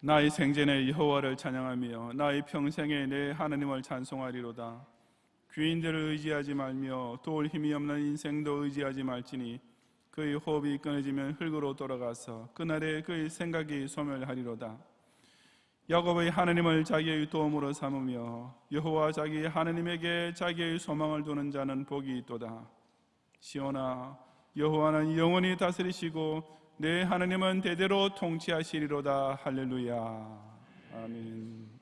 나의 생전에 여호와를 찬양하며 나의 평생에 내 하나님을 찬송하리로다. 귀인들을 의지하지 말며 도울 힘이 없는 인생도 의지하지 말지니 그의 호흡이 끊어지면 흙으로 돌아가서 그날에 그의 생각이 소멸하리로다. 야곱의 하나님을 자기의 도움으로 삼으며 여호와 자기 하나님에게 자기의 소망을 두는 자는 복이 있도다. 시온아, 여호와는 영원히 다스리시고 내 하나님은 대대로 통치하시리로다. 할렐루야. 아멘.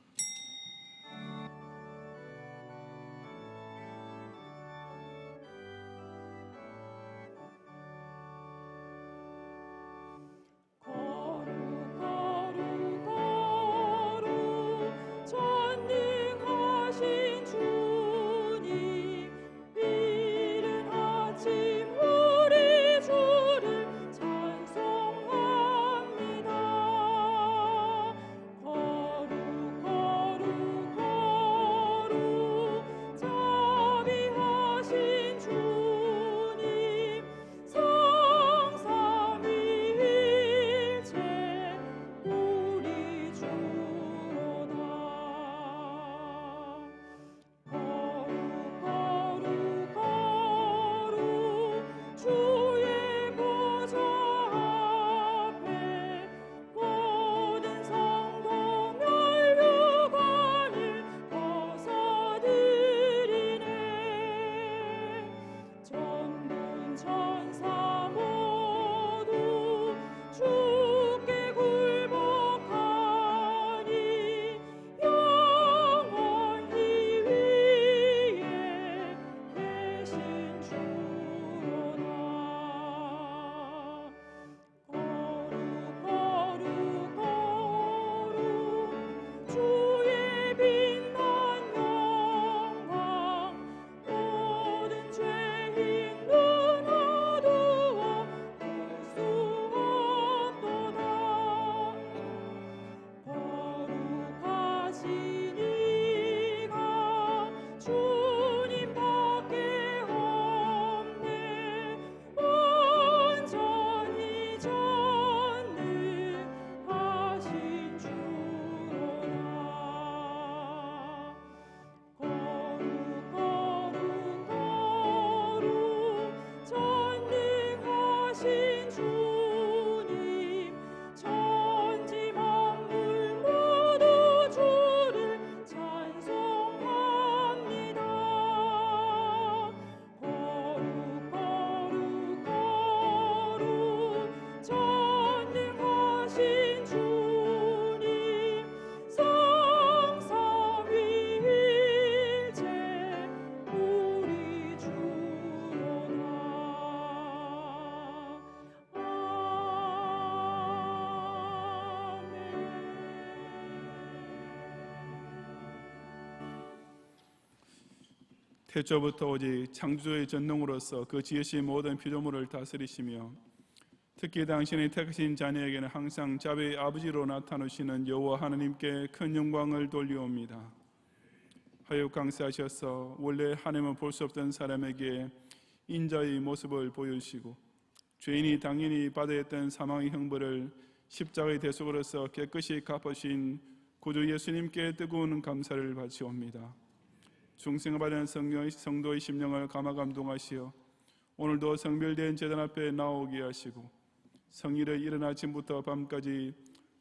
태초부터 오직 창조의 전능으로서 그 지으신 모든 피조물을 다스리시며 특히 당신의 택하신 자녀에게는 항상 자비의 아버지로 나타나시는 여호와 하나님께 큰 영광을 돌리옵니다. 하여 강세하셔서 원래 하나님은 볼 수 없던 사람에게 인자의 모습을 보여주시고 죄인이 당연히 받아야 했던 사망의 형벌을 십자가의 대속으로서 깨끗이 갚으신 구주 예수님께 뜨거운 감사를 바치옵니다. 중생을 받은 성도의 심령을 감화감동하시어 오늘도 성별된 제단 앞에 나오게 하시고 성일의 이른 아침부터 밤까지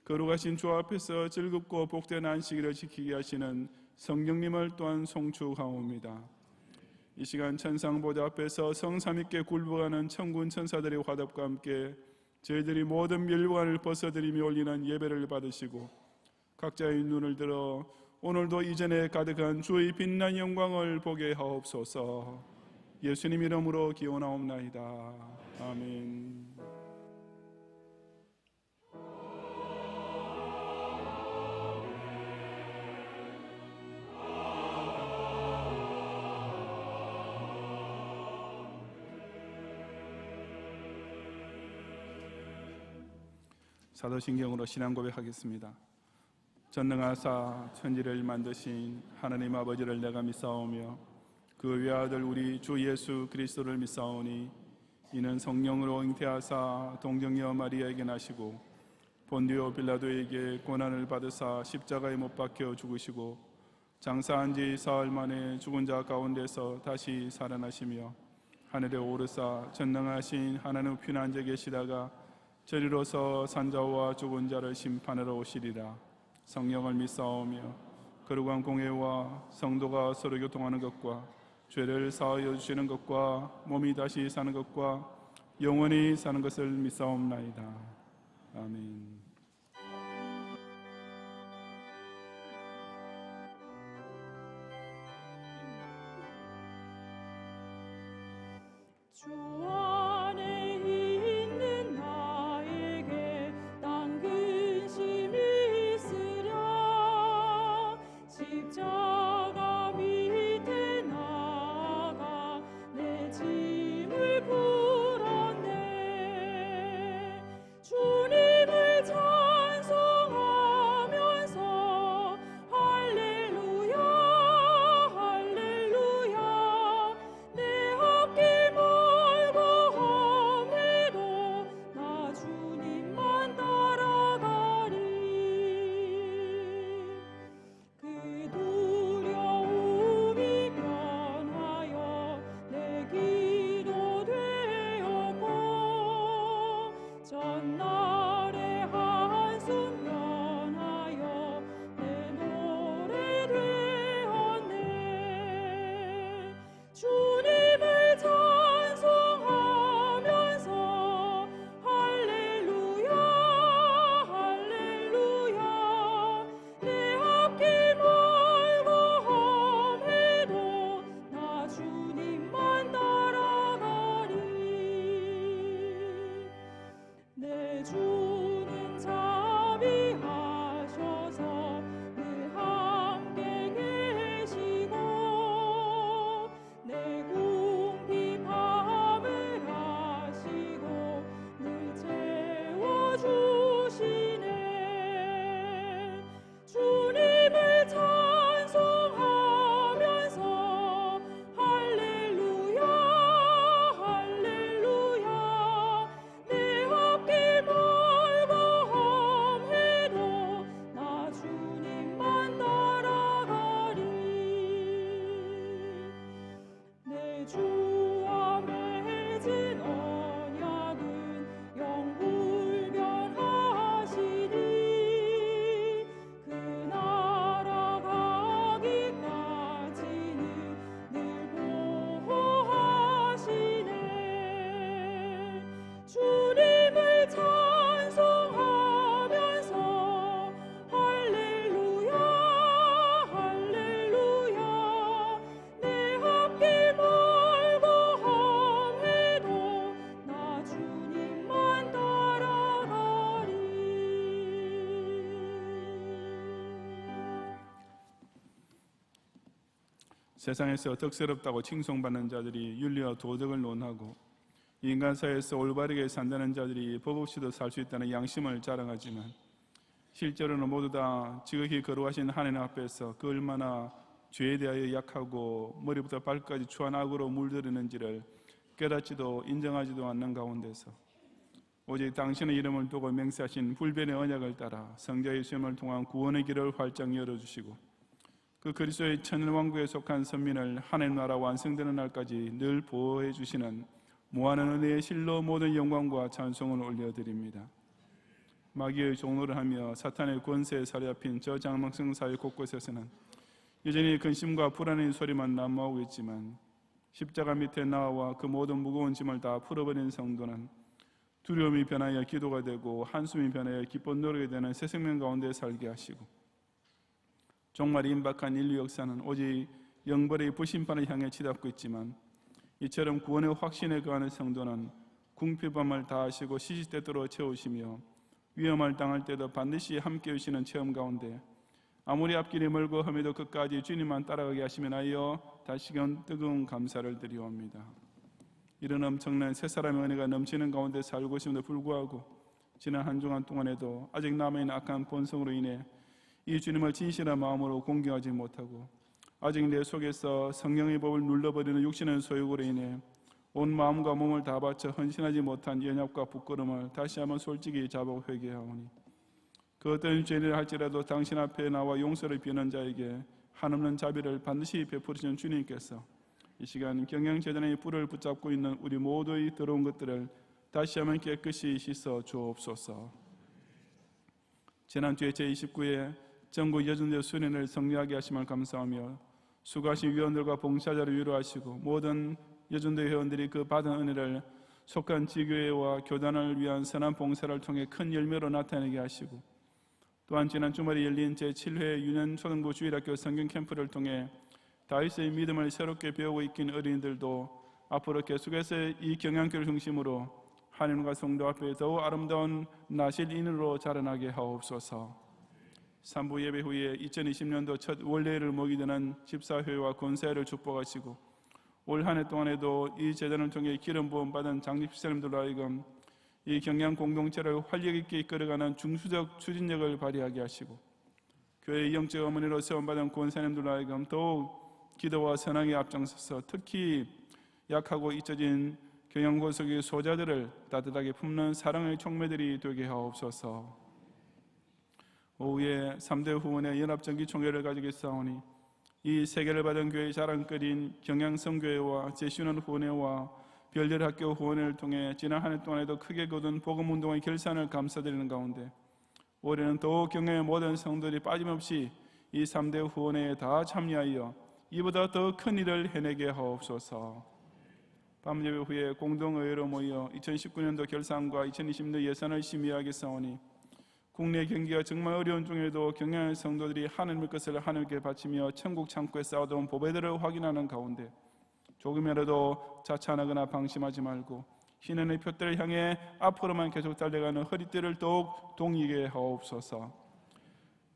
거룩하신 주 앞에서 즐겁고 복된 안식일을 지키게 하시는 성령님을 또한 송축하옵니다. 이 시간 천상보좌 앞에서 성삼위께 굴복하는 천군 천사들의 화답과 함께 저희들이 모든 멸관을 벗어들이며 올리는 예배를 받으시고 각자의 눈을 들어 오늘도 이전에 가득한 주의 빛난 영광을 보게 하옵소서. 예수님 이름으로 기원하옵나이다. 아멘. 사도신경으로 신앙 고백하겠습니다. 전능하사 천지를 만드신 하나님 아버지를 내가 믿사오며 그 외아들 우리 주 예수 그리스도를 믿사오니 이는 성령으로 잉태하사 동정녀 마리아에게 나시고 본디오 빌라도에게 고난을 받으사 십자가에 못 박혀 죽으시고 장사한 지 사흘 만에 죽은 자 가운데서 다시 살아나시며 하늘에 오르사 전능하신 하나님 우편 앉아 계시다가 저리로서 산자와 죽은 자를 심판하러 오시리라. 성령을 믿사오며 거룩한 공회와 성도가 서로 교통하는 것과 죄를 사하여 주시는 것과 몸이 다시 사는 것과 영원히 사는 것을 믿사옵나이다. 아멘. 주 안에 있는 나에게 딴 근심이 있으랴. 십자가 밑에 나아가 내 짐을 풀었네. 주님을 찬송하면서 할렐루야 할렐루야. 내 앞길 멀고 험해도 나 주님만 따라가리. 그 두려움이 변하여 내 기도 되었고 전날의 한숨 변하여 내 노래 되었네. 주님을 찬송하면서 할렐루야 할렐루야. 내 앞길 멀고 험해도 나 주님만 따라가리. 내 주는 자비하셔서 늘 함께 계시고 내 궁핍함을 아시고 늘 채워주시네. 주님을 찬송하면서 할렐루야 할렐루야. 내 앞길 멀고 험해도 나 주님만 따라가리. 내 주와 맺은 언약은 영불변하시니 그 나라 가기까지는 늘 보호하시네. 주님을 찬송하면서 할렐루야 할렐루야. 내 앞길 멀고 험해도 나 주님만 따라가리. 세상에서 덕스럽다고 칭송받는 자들이 윤리와 도덕을 논하고 인간 사회에서 올바르게 산다는 자들이 법 없이도 살 수 있다는 양심을 자랑하지만 실제로는 모두 다 지극히 거룩하신 하나님 앞에서 그 얼마나 죄에 대하여 약하고 머리부터 발까지 추한 악으로 물들이는지를 깨닫지도 인정하지도 않는 가운데서 오직 당신의 이름을 두고 맹세하신 불변의 언약을 따라 성자 예수님을 통한 구원의 길을 활짝 열어주시고 그 그리스도의 천년왕국에 속한 선민을 하나님 나라 완성되는 날까지 늘 보호해 주시는 무한한 은혜의 실로 모든 영광과 찬송을 올려드립니다. 마귀의 종노를 하며 사탄의 권세에 사로잡힌 저 장막성 사회 곳곳에서는 여전히 근심과 불안의 소리만 난무하고 있지만 십자가 밑에 나와 그 모든 무거운 짐을 다 풀어버린 성도는 두려움이 변하여 기도가 되고 한숨이 변하여 기쁜 노력이 되는 새 생명 가운데 살게 하시고 정말 임박한 인류 역사는 오직 영벌의 부심판을 향해 치닫고 있지만 이처럼 구원의 확신에 거하는 성도는 궁핍함을 다하시고 시시때때로 채우시며 위험을 당할 때도 반드시 함께 해주시는 체험 가운데 아무리 앞길이 멀고 험해도 끝까지 주님만 따라가게 하시면 하여 다시금 뜨거운 감사를 드리옵니다. 이런 엄청난 새 사람의 은혜가 넘치는 가운데 살고 있음에도 불구하고 지난 한 주간 동안에도 아직 남아있는 악한 본성으로 인해 이 주님을 진실한 마음으로 공경하지 못하고 아직 내 속에서 성령의 법을 눌러버리는 육신의 소욕으로 인해 온 마음과 몸을 다 바쳐 헌신하지 못한 연약과 부끄러움을 다시 한번 솔직히 자복 회개하오니 그 어떤 죄를 할지라도 당신 앞에 나와 용서를 비는 자에게 한없는 자비를 반드시 베푸시는 주님께서 이 시간 경영재단의 뿔을 붙잡고 있는 우리 모두의 더러운 것들을 다시 한번 깨끗이 씻어 주옵소서. 지난주에 제29회 전국 여전대 수련회를 성리하게 하심을 감사하며 수고하신 위원들과 봉사자를 위로하시고 모든 여전대 회원들이 그 받은 은혜를 속한 지교회와 교단을 위한 선한 봉사를 통해 큰 열매로 나타내게 하시고 또한 지난 주말에 열린 제7회 유년초등부 주일학교 성경 캠프를 통해 다윗의 믿음을 새롭게 배우고 있긴 어린이들도 앞으로 계속해서 이 경향교를 중심으로 하나님과 성도 앞에 더욱 아름다운 나실인으로 자라나게 하옵소서. 3부 예배 후에 2020년도 첫 원례를 먹이 되는 집사회와 권사회를 축복하시고 올 한 해 동안에도 이 제단을 통해 기름 부음 받은 장립집사님들로 하여금 이 경양 공동체를 활력 있게 이끌어가는 중수적 추진력을 발휘하게 하시고 교회의 영적 어머니로 세움받은 권사님들로 하여금 더욱 기도와 선항에 앞장서서 특히 약하고 잊혀진 경양고속의 소자들을 따뜻하게 품는 사랑의 총매들이 되게 하옵소서. 오후에 3대 후원의 연합정기총회를 가지겠사오니 이 세계를 받은 교회의 자랑거리인 경양성교회와 제시는 후원회와 별들학교 후원회를 통해 지난 한 해 동안에도 크게 거둔 복음운동의 결산을 감사드리는 가운데 올해는 더욱 경양의 모든 성도들이 빠짐없이 이 3대 후원회에 다 참여하여 이보다 더 큰 일을 해내게 하옵소서. 밤예배 후에 공동의회로 모여 2019년도 결산과 2020년도 예산을 심의하겠사오니 국내 경기가 정말 어려운 중에도 경양의 성도들이 하나님의 것을 하나님께 바치며 천국 창고에 쌓아둔 보배들을 확인하는 가운데 조금이라도 자찬하거나 방심하지 말고 신의 표대를 향해 앞으로만 계속 달려가는 허리띠를 더욱 동이게 하옵소서.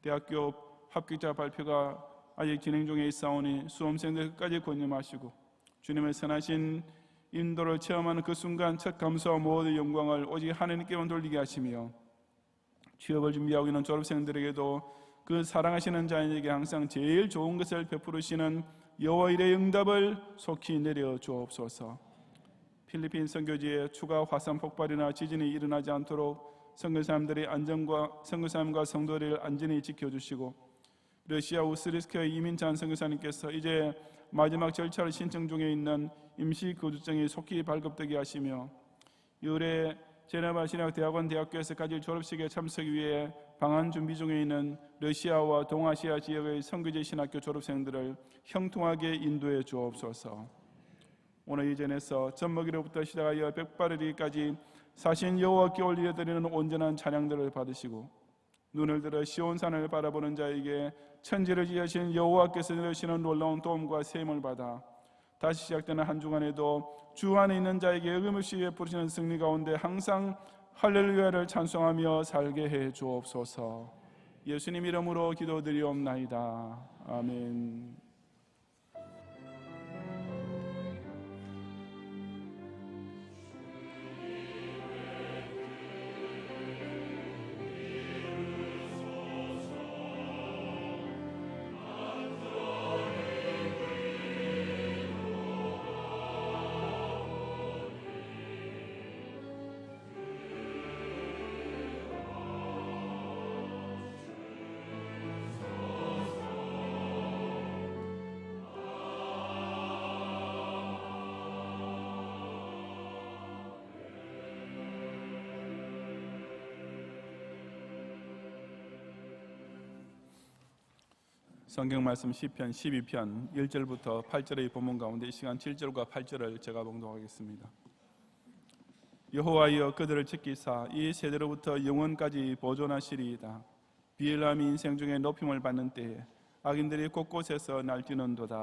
대학교 합격자 발표가 아직 진행 중에 있사오니 수험생들 끝까지 권념하시고 주님의 선하신 인도를 체험하는 그 순간 첫 감사와 모든 영광을 오직 하나님께만 돌리게 하시며 취업을 준비하고 있는 졸업생들에게도 그 사랑하시는 자에게 항상 제일 좋은 것을 베푸시는 여호와 일의 응답을 속히 내려 주옵소서. 필리핀 선교지에 추가 화산 폭발이나 지진이 일어나지 않도록 선교사님들의 안전과 선교사님과 성도들을 안전히 지켜주시고 러시아 우스리스크의 이민찬 선교사님께서 이제 마지막 절차를 신청 중에 있는 임시 거주증이 속히 발급되게 하시며 의뢰 제네바 신학대학원 대학교에서 가질 졸업식에 참석하기 위해 방한 준비 중에 있는 러시아와 동아시아 지역의 선교제 신학교 졸업생들을 형통하게 인도해 주옵소서. 오늘 이전에서 젖먹이로부터 시작하여 백발이리까지 사신 여호와께 올려드리는 온전한 찬양들을 받으시고 눈을 들어 시온산을 바라보는 자에게 천지를 지으신 여호와께서 내리시는 놀라운 도움과 세임을 받아 다시 시작되는 한 주간에도 주 안에 있는 자에게 어김없이 베푸시는 승리 가운데 항상 할렐루야를 찬송하며 살게 해 주옵소서. 예수님 이름으로 기도드리옵나이다. 아멘. 성경 말씀 시편 12편 1절부터 8절의 본문 가운데 이 시간 7절과 8절을 제가 봉독하겠습니다. 여호와여 그들을 지키사 이 세대로부터 영원까지 보존하시리이다. 비엘람이 인생 중에 높임을 받는 때에 악인들이 곳곳에서 날뛰는도다.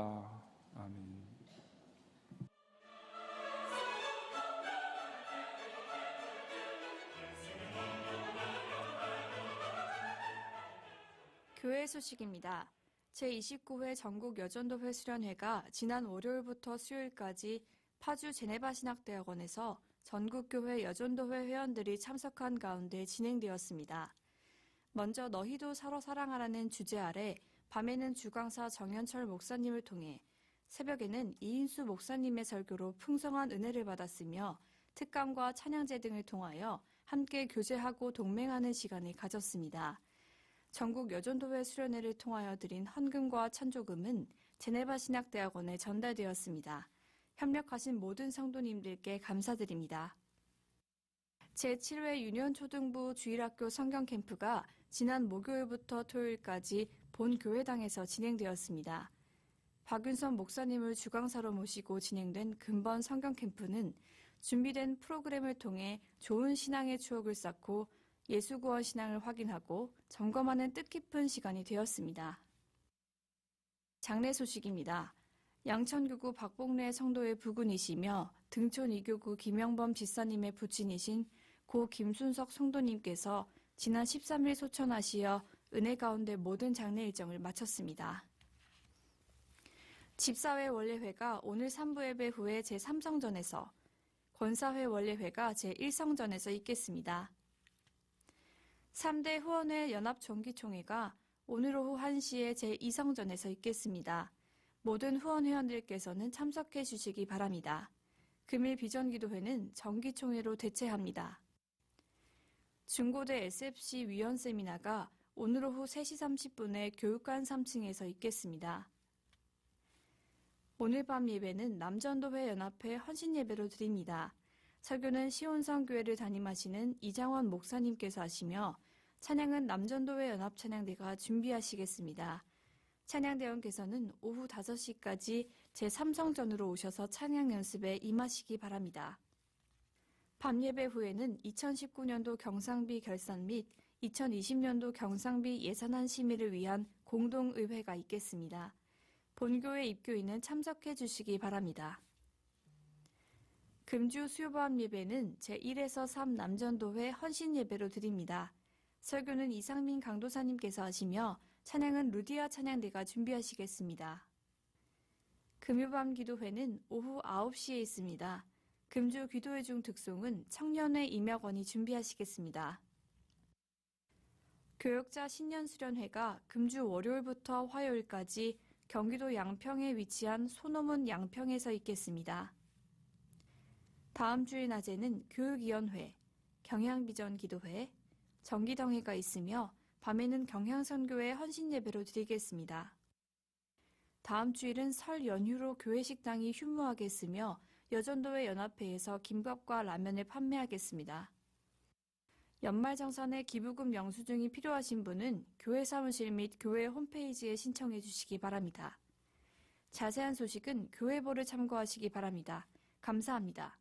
아멘. 교회 소식입니다. 제29회 전국 여전도회 수련회가 지난 월요일부터 수요일까지 파주 제네바 신학대학원에서 전국교회 여전도회 회원들이 참석한 가운데 진행되었습니다. 먼저 너희도 서로 사랑하라는 주제 아래 밤에는 주강사 정현철 목사님을 통해 새벽에는 이인수 목사님의 설교로 풍성한 은혜를 받았으며 특강과 찬양제 등을 통하여 함께 교제하고 동맹하는 시간을 가졌습니다. 전국 여전도회 수련회를 통하여 드린 헌금과 찬조금은 제네바 신학대학원에 전달되었습니다. 협력하신 모든 성도님들께 감사드립니다. 제7회 유년초등부 주일학교 성경캠프가 지난 목요일부터 토요일까지 본 교회당에서 진행되었습니다. 박윤선 목사님을 주강사로 모시고 진행된 근본 성경캠프는 준비된 프로그램을 통해 좋은 신앙의 추억을 쌓고 예수구원 신앙을 확인하고 점검하는 뜻깊은 시간이 되었습니다. 장례 소식입니다. 양천교구 박봉래 성도의 부군이시며 등촌 이교구 김영범 집사님의 부친이신 고 김순석 성도님께서 지난 13일 소천하시어 은혜 가운데 모든 장례 일정을 마쳤습니다. 집사회 원례회가 오늘 3부 예배 후에 제3성전에서, 권사회 원례회가 제1성전에서 있겠습니다. 3대 후원회 연합정기총회가 오늘 오후 1시에 제2성전에서 있겠습니다. 모든 후원회원들께서는 참석해 주시기 바랍니다. 금일 비전기도회는 정기총회로 대체합니다. 중고대 SFC 위원 세미나가 오늘 오후 3시 30분에 교육관 3층에서 있겠습니다. 오늘 밤 예배는 남전도회 연합회 헌신예배로 드립니다. 설교는 시온성교회를 담임하시는 이장원 목사님께서 하시며 찬양은 남전도회 연합찬양대가 준비하시겠습니다. 찬양대원께서는 오후 5시까지 제3성전으로 오셔서 찬양 연습에 임하시기 바랍니다. 밤예배 후에는 2019년도 경상비 결산 및 2020년도 경상비 예산안 심의를 위한 공동의회가 있겠습니다. 본교회 입교인은 참석해 주시기 바랍니다. 금주 수요밤 예배는 제1에서 3 남전도회 헌신예배로 드립니다. 설교는 이상민 강도사님께서 하시며 찬양은 루디아 찬양대가 준비하시겠습니다. 금요밤 기도회는 오후 9시에 있습니다. 금주 기도회 중 특송은 청년회 임혁원이 준비하시겠습니다. 교역자 신년수련회가 금주 월요일부터 화요일까지 경기도 양평에 위치한 소노문 양평에서 있겠습니다. 다음 주일 낮에는 교육위원회, 경향비전기도회, 정기덩회가 있으며 밤에는 경향선교회 헌신예배로 드리겠습니다. 다음 주일은 설 연휴로 교회 식당이 휴무하겠으며 여전도회 연합회에서 김밥과 라면을 판매하겠습니다. 연말정산에 기부금 영수증이 필요하신 분은 교회 사무실 및 교회 홈페이지에 신청해 주시기 바랍니다. 자세한 소식은 교회보를 참고하시기 바랍니다. 감사합니다.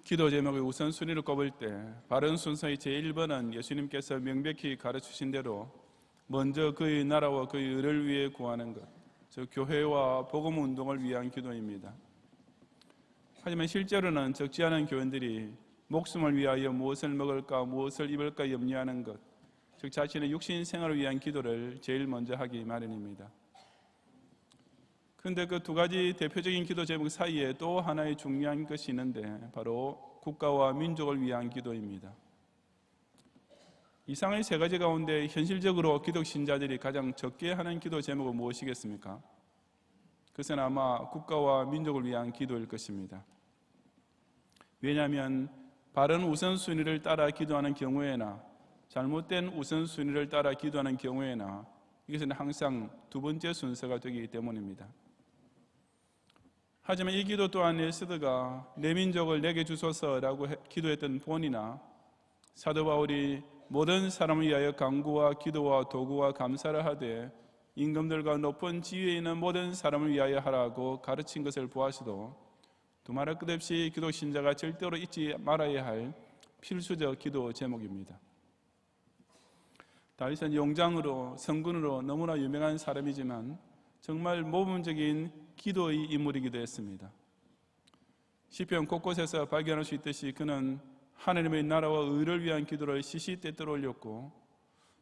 기도 제목의 우선순위를 꼽을 때 바른 순서의 제1번은 예수님께서 명백히 가르치신 대로 먼저 그의 나라와 그의 의를 위해 구하는 것, 즉 교회와 복음 운동을 위한 기도입니다. 하지만 실제로는 적지 않은 교인들이 목숨을 위하여 무엇을 먹을까 무엇을 입을까 염려하는 것, 즉 자신의 육신 생활을 위한 기도를 제일 먼저 하기 마련입니다. 그런데 그 두 가지 대표적인 기도 제목 사이에 또 하나의 중요한 것이 있는데 바로 국가와 민족을 위한 기도입니다. 이상의 세 가지 가운데 현실적으로 기독 신자들이 가장 적게 하는 기도 제목은 무엇이겠습니까? 그것은 아마 국가와 민족을 위한 기도일 것입니다. 왜냐하면 바른 우선순위를 따라 기도하는 경우에나 잘못된 우선순위를 따라 기도하는 경우에나 이것은 항상 두 번째 순서가 되기 때문입니다. 하지만 이 기도 또한 에스더가 내 민족을 내게 주소서라고 기도했던 본이나 사도 바울이 모든 사람을 위하여 간구와 기도와 도구와 감사를 하되 임금들과 높은 지위에 있는 모든 사람을 위하여 하라고 가르친 것을 보아서도 두말할 것 없이 기독 신자가 절대로 잊지 말아야 할 필수적 기도 제목입니다. 다윗은 용장으로 성군으로 너무나 유명한 사람이지만 정말 모범적인 기도의 인물이기도 했습니다. 시편 곳곳에서 발견할 수 있듯이 그는 하나님의 나라와 의를 위한 기도를 시시때때로 올렸고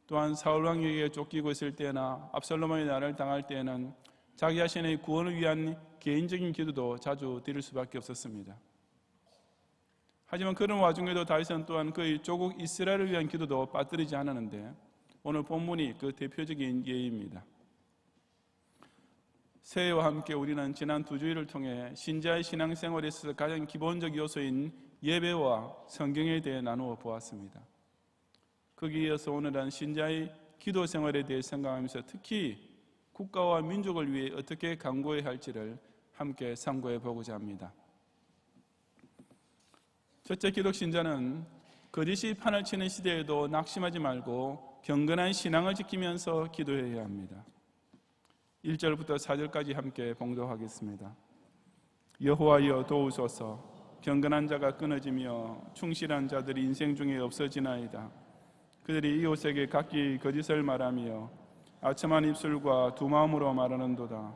또한 사울 왕에게 쫓기고 있을 때나 압살롬의 난을 당할 때에는 자기 자신의 구원을 위한 개인적인 기도도 자주 드릴 수밖에 없었습니다. 하지만 그런 와중에도 다윗은 또한 그의 조국 이스라엘을 위한 기도도 빠뜨리지 않았는데 오늘 본문이 그 대표적인 예입니다. 새해와 함께 우리는 지난 두 주일을 통해 신자의 신앙생활에 있어서 가장 기본적 요소인 예배와 성경에 대해 나누어 보았습니다. 거기에 이어서 오늘은 신자의 기도 생활에 대해 생각하면서 특히 국가와 민족을 위해 어떻게 간구해야 할지를 함께 상고해 보고자 합니다. 첫째, 기독 신자는 거짓이 판을 치는 시대에도 낙심하지 말고 경건한 신앙을 지키면서 기도해야 합니다. 1절부터 4절까지 함께 봉독하겠습니다. 여호와여 도우소서. 경건한 자가 끊어지며 충실한 자들이 인생 중에 없어지나이다. 그들이 이웃에게 각기 거짓을 말하며 아첨한 입술과 두 마음으로 말하는도다.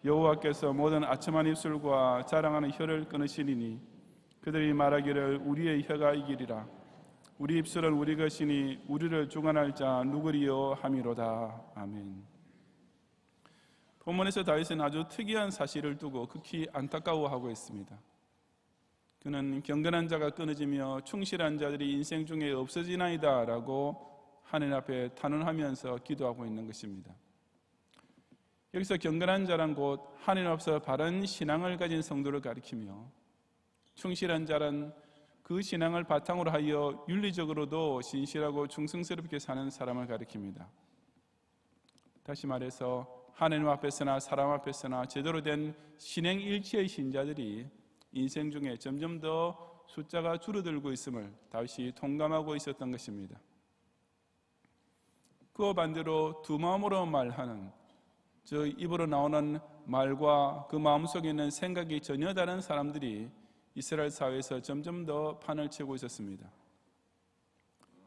여호와께서 모든 아첨한 입술과 자랑하는 혀를 끊으시리니 그들이 말하기를 우리의 혀가 이기리라. 우리 입술은 우리 것이니 우리를 주관할 자 누구리요 함이로다. 아멘. 본문에서 다윗은 아주 특이한 사실을 두고 극히 안타까워하고 있습니다. 그는 경건한 자가 끊어지며 충실한 자들이 인생 중에 없어지나이다 라고 하나님 앞에 탄원하면서 기도하고 있는 것입니다. 여기서 경건한 자란 곧 하나님 앞에서 바른 신앙을 가진 성도를 가리키며 충실한 자란 그 신앙을 바탕으로 하여 윤리적으로도 신실하고 충성스럽게 사는 사람을 가리킵니다. 다시 말해서 하나님 앞에서나 사람 앞에서나 제대로 된 신행일치의 신자들이 인생 중에 점점 더 숫자가 줄어들고 있음을 다윗이 통감하고 있었던 것입니다. 그와 반대로 두 마음으로 말하는, 즉 입으로 나오는 말과 그 마음속에 있는 생각이 전혀 다른 사람들이 이스라엘 사회에서 점점 더 판을 치고 있었습니다.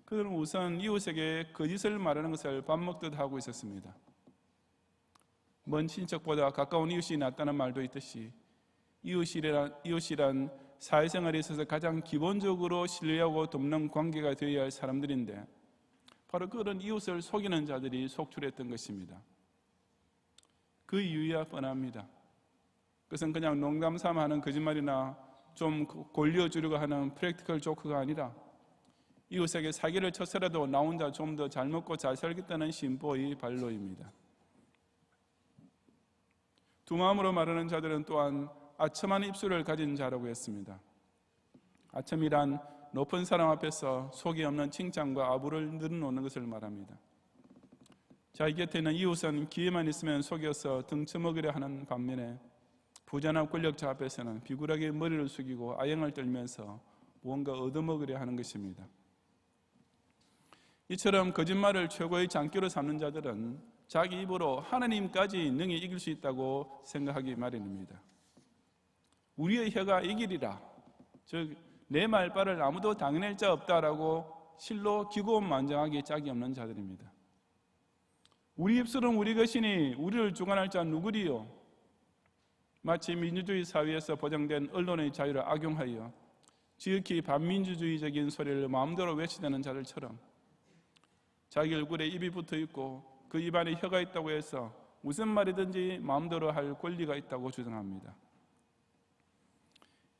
그들은 우선 이웃에게 거짓을 말하는 것을 밥 먹듯 하고 있었습니다. 먼 친척보다 가까운 이웃이 낫다는 말도 있듯이 이웃이란 사회생활에 있어서 가장 기본적으로 신뢰하고 돕는 관계가 되어야 할 사람들인데 바로 그런 이웃을 속이는 자들이 속출했던 것입니다. 그 이유야 뻔합니다. 그것은 그냥 농담삼아 하는 거짓말이나 좀 골려주려고 하는 프랙티컬 조크가 아니라 이웃에게 사기를 쳤더라도 나 혼자 좀 더 잘 먹고 잘 살겠다는 심보의 발로입니다. 두 마음으로 말하는 자들은 또한 아첨한 입술을 가진 자라고 했습니다. 아첨이란 높은 사람 앞에서 속이 없는 칭찬과 아부를 늘어놓는 것을 말합니다. 자기 곁에 있는 이웃은 기회만 있으면 속여서 등쳐먹으려 하는 반면에 부자나 권력자 앞에서는 비굴하게 머리를 숙이고 아영을 떨면서 무언가 얻어먹으려 하는 것입니다. 이처럼 거짓말을 최고의 장기로 삼는 자들은 자기 입으로 하나님까지 능히 이길 수 있다고 생각하기 마련입니다. 우리의 혀가 이기리라. 즉 내 말발을 아무도 당해낼 자 없다라고 실로 기고만장하기 짝이 없는 자들입니다. 우리 입술은 우리 것이니 우리를 주관할 자 누구리요? 마치 민주주의 사회에서 보장된 언론의 자유를 악용하여 지극히 반민주주의적인 소리를 마음대로 외치려는 자들처럼 자기 얼굴에 입이 붙어 있고 그 입안에 혀가 있다고 해서 무슨 말이든지 마음대로 할 권리가 있다고 주장합니다.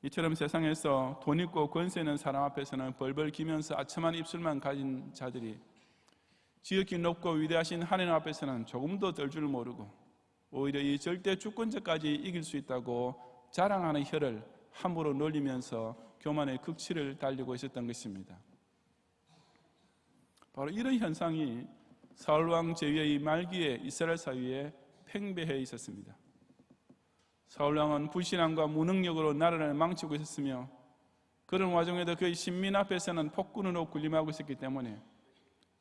이처럼 세상에서 돈 있고 권세 있는 사람 앞에서는 벌벌 기면서 아첨한 입술만 가진 자들이 지극히 높고 위대하신 하나님 앞에서는 조금도 덜 줄 모르고 오히려 이 절대 주권자까지 이길 수 있다고 자랑하는 혀를 함부로 놀리면서 교만의 극치를 달리고 있었던 것입니다. 바로 이런 현상이 사울왕 제위의 말기에 이스라엘 사회에 팽배해 있었습니다. 사울왕은 불신앙과 무능력으로 나라를 망치고 있었으며 그런 와중에도 그의 신민 앞에서는 폭군으로 군림하고 있었기 때문에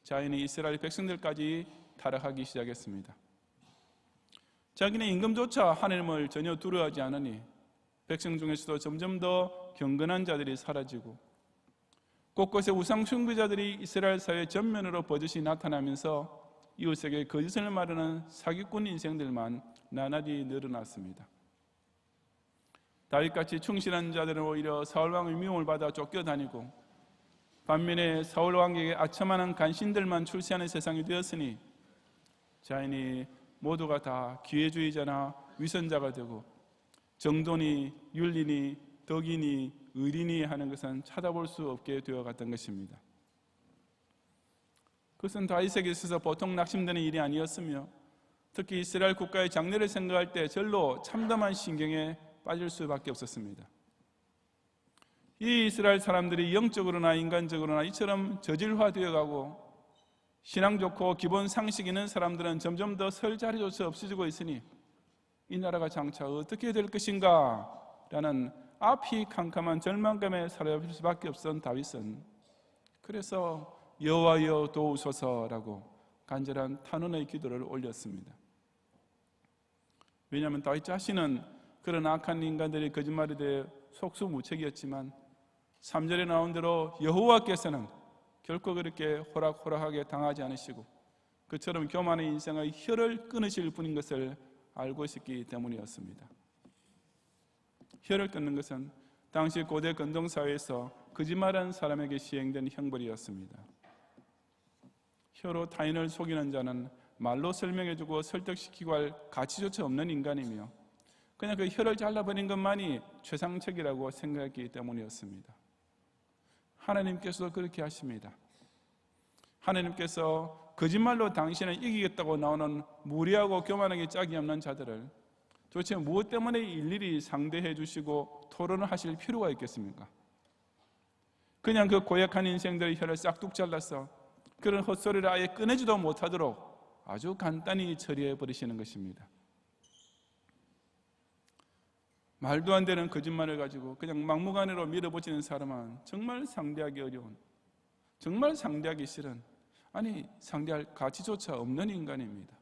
자인이 이스라엘 백성들까지 타락하기 시작했습니다. 자기네 임금조차 하나님을 전혀 두려워하지 않으니 백성 중에서도 점점 더 경건한 자들이 사라지고 곳곳에 우상 숭배자들이 이스라엘 사회 전면으로 버젓이 나타나면서 이웃에게 거짓을 말하는 사기꾼 인생들만 나날이 늘어났습니다. 다윗같이 충실한 자들은 오히려 사울왕의 미움을 받아 쫓겨다니고 반면에 사울왕에게 아첨하는 간신들만 출세하는 세상이 되었으니 자인이 모두가 다 기회주의자나 위선자가 되고 정도니 윤리니 덕이니 의리니 하는 것은 찾아볼 수 없게 되어갔던 것입니다. 그것은 다윗에게 있어서 보통 낙심되는 일이 아니었으며 특히 이스라엘 국가의 장래를 생각할 때 절로 참담한 신경에 빠질 수밖에 없었습니다. 이 이스라엘 사람들이 영적으로나 인간적으로나 이처럼 저질화되어 가고 신앙 좋고 기본 상식 있는 사람들은 점점 더 설 자리조차 없어지고 있으니 이 나라가 장차 어떻게 될 것인가 라는 앞이 캄캄한 절망감에 사로잡힐 수밖에 없었던 다윗은 그래서 여호와여 도우소서라고 간절한 탄원의 기도를 올렸습니다. 왜냐하면 다윗 자신은 그런 악한 인간들이 거짓말에 대해 속수무책이었지만 3절에 나온 대로 여호와께서는 결코 그렇게 호락호락하게 당하지 않으시고 그처럼 교만의 인생의 혀를 끊으실 분인 것을 알고 있었기 때문이었습니다. 혀를 끊는 것은 당시 고대 근동사회에서 거짓말한 사람에게 시행된 형벌이었습니다. 혀로 타인을 속이는 자는 말로 설명해주고 설득시키고 할 가치조차 없는 인간이며 그냥 그 혀를 잘라버린 것만이 최상책이라고 생각했기 때문이었습니다. 하나님께서도 그렇게 하십니다. 하나님께서 거짓말로 당신을 이기겠다고 나오는 무리하고 교만하게 짝이 없는 자들을 도대체 무엇 때문에 일일이 상대해 주시고 토론을 하실 필요가 있겠습니까? 그냥 그 고약한 인생들의 혀를 싹둑 잘라서 그런 헛소리를 아예 꺼내지도 못하도록 아주 간단히 처리해 버리시는 것입니다. 말도 안 되는 거짓말을 가지고 그냥 막무가내로 밀어붙이는 사람은 정말 상대하기 어려운, 정말 상대하기 싫은, 아니 상대할 가치조차 없는 인간입니다.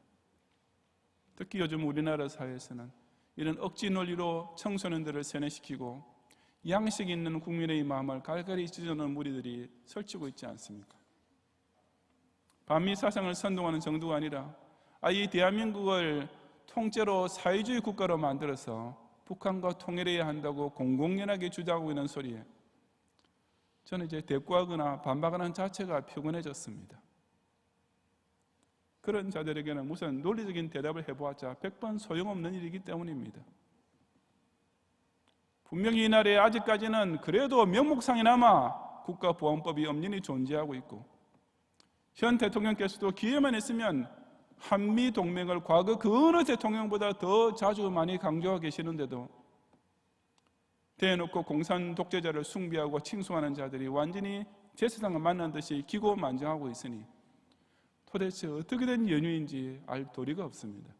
특히 요즘 우리나라 사회에서는 이런 억지 논리로 청소년들을 세뇌시키고 양식 있는 국민의 마음을 갈갈이 찢어놓는 무리들이 설치고 있지 않습니까? 반미 사상을 선동하는 정도가 아니라 아예 대한민국을 통째로 사회주의 국가로 만들어서 북한과 통일해야 한다고 공공연하게 주장하고 있는 소리에 저는 이제 대꾸하거나 반박하는 자체가 피곤해졌습니다. 그런 자들에게는 무슨 논리적인 대답을 해보았자 100번 소용없는 일이기 때문입니다. 분명히 이날에 아직까지는 그래도 명목상이나마 국가보안법이 엄연히 존재하고 있고 현 대통령께서도 기회만 있으면 한미동맹을 과거 그 어느 대통령보다 더 자주 많이 강조하고 계시는데도 대놓고 공산 독재자를 숭배하고 칭송하는 자들이 완전히 제 세상을 만난 듯이 기고만장하고 있으니 도대체 어떻게 된 연유인지 알 도리가 없습니다.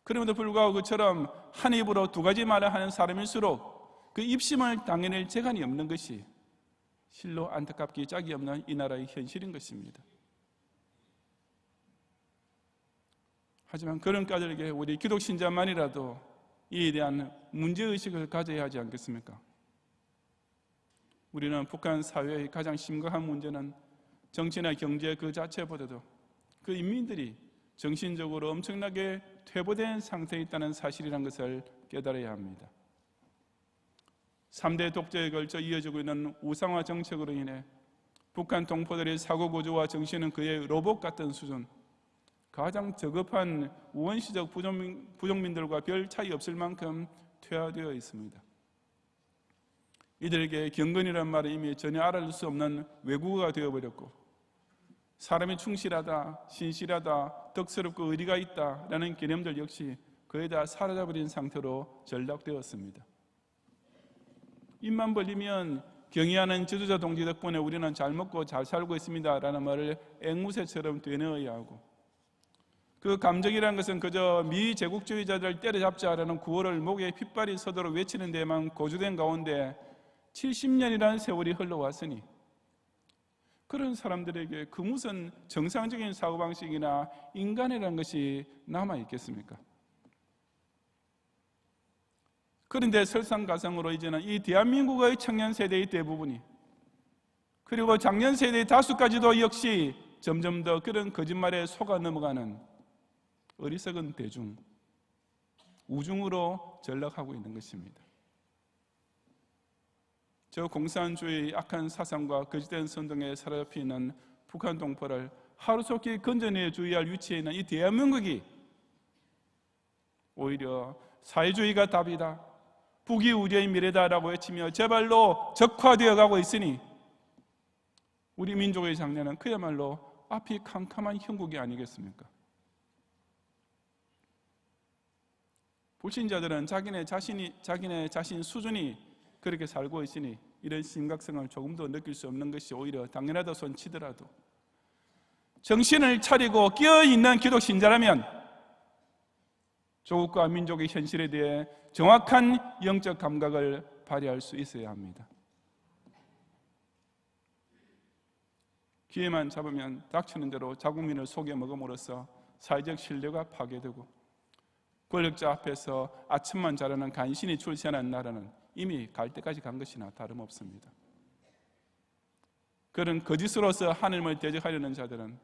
그럼에도 불구하고 그처럼 한 입으로 두 가지 말을 하는 사람일수록 그 입심을 당해낼 재간이 없는 것이 실로 안타깝기 짝이 없는 이 나라의 현실인 것입니다. 하지만 그런 까닭에 우리 기독신자만이라도 이에 대한 문제의식을 가져야 하지 않겠습니까? 우리는 북한 사회의 가장 심각한 문제는 정치나 경제 그 자체보다도 그 인민들이 정신적으로 엄청나게 퇴보된 상태에 있다는 사실이라는 것을 깨달아야 합니다. 3대 독재에 걸쳐 이어지고 있는 우상화 정책으로 인해 북한 동포들의 사고 구조와 정신은 그의 로봇 같은 수준, 가장 저급한 원시적 부족민들과 별 차이 없을 만큼 퇴화되어 있습니다. 이들에게 경건이라는 말은 이미 전혀 알아볼 수 없는 외국어가 되어버렸고, 사람이 충실하다, 신실하다, 덕스럽고 의리가 있다라는 개념들 역시 거의 다 사라져버린 상태로 전락되었습니다. 입만 벌리면 경의하는 지도자 동지 덕분에 우리는 잘 먹고 잘 살고 있습니다 라는 말을 앵무새처럼 되뇌어야 하고, 그 감정이라는 것은 그저 미제국주의자들 때려잡자라는 구호를 목에 핏발이 서도록 외치는 데만 고주된 가운데 70년이라는 세월이 흘러왔으니 그런 사람들에게 그 무슨 정상적인 사고방식이나 인간이라는 것이 남아있겠습니까? 그런데 설상가상으로 이제는 이 대한민국의 청년 세대의 대부분이, 그리고 장년 세대의 다수까지도 역시 점점 더 그런 거짓말에 속아 넘어가는 어리석은 대중, 우중으로 전락하고 있는 것입니다. 저 공산주의 악한 사상과 거짓된 선동에 사로잡혀 있는 북한 동포를 하루속히 건져내 주의할 위치에 있는 이 대한민국이 오히려 사회주의가 답이다, 북이 우리의 미래다라고 외치며 제발로 적화되어 가고 있으니 우리 민족의 장래는 그야말로 앞이 캄캄한 형국이 아니겠습니까? 불신자들은 자기네 자신 수준이 그렇게 살고 있으니 이런 심각성을 조금도 느낄 수 없는 것이 오히려 당연하다 손치더라도, 정신을 차리고 깨어있는 기독 신자라면 조국과 민족의 현실에 대해 정확한 영적 감각을 발휘할 수 있어야 합니다. 기회만 잡으면 닥치는 대로 자국민을 속여 먹음으로써 사회적 신뢰가 파괴되고, 권력자 앞에서 아침만 자라는 간신히 출세하는 나라는 이미 갈 때까지 간 것이나 다름없습니다. 그런 거짓으로서 하나님을 대적하려는 자들은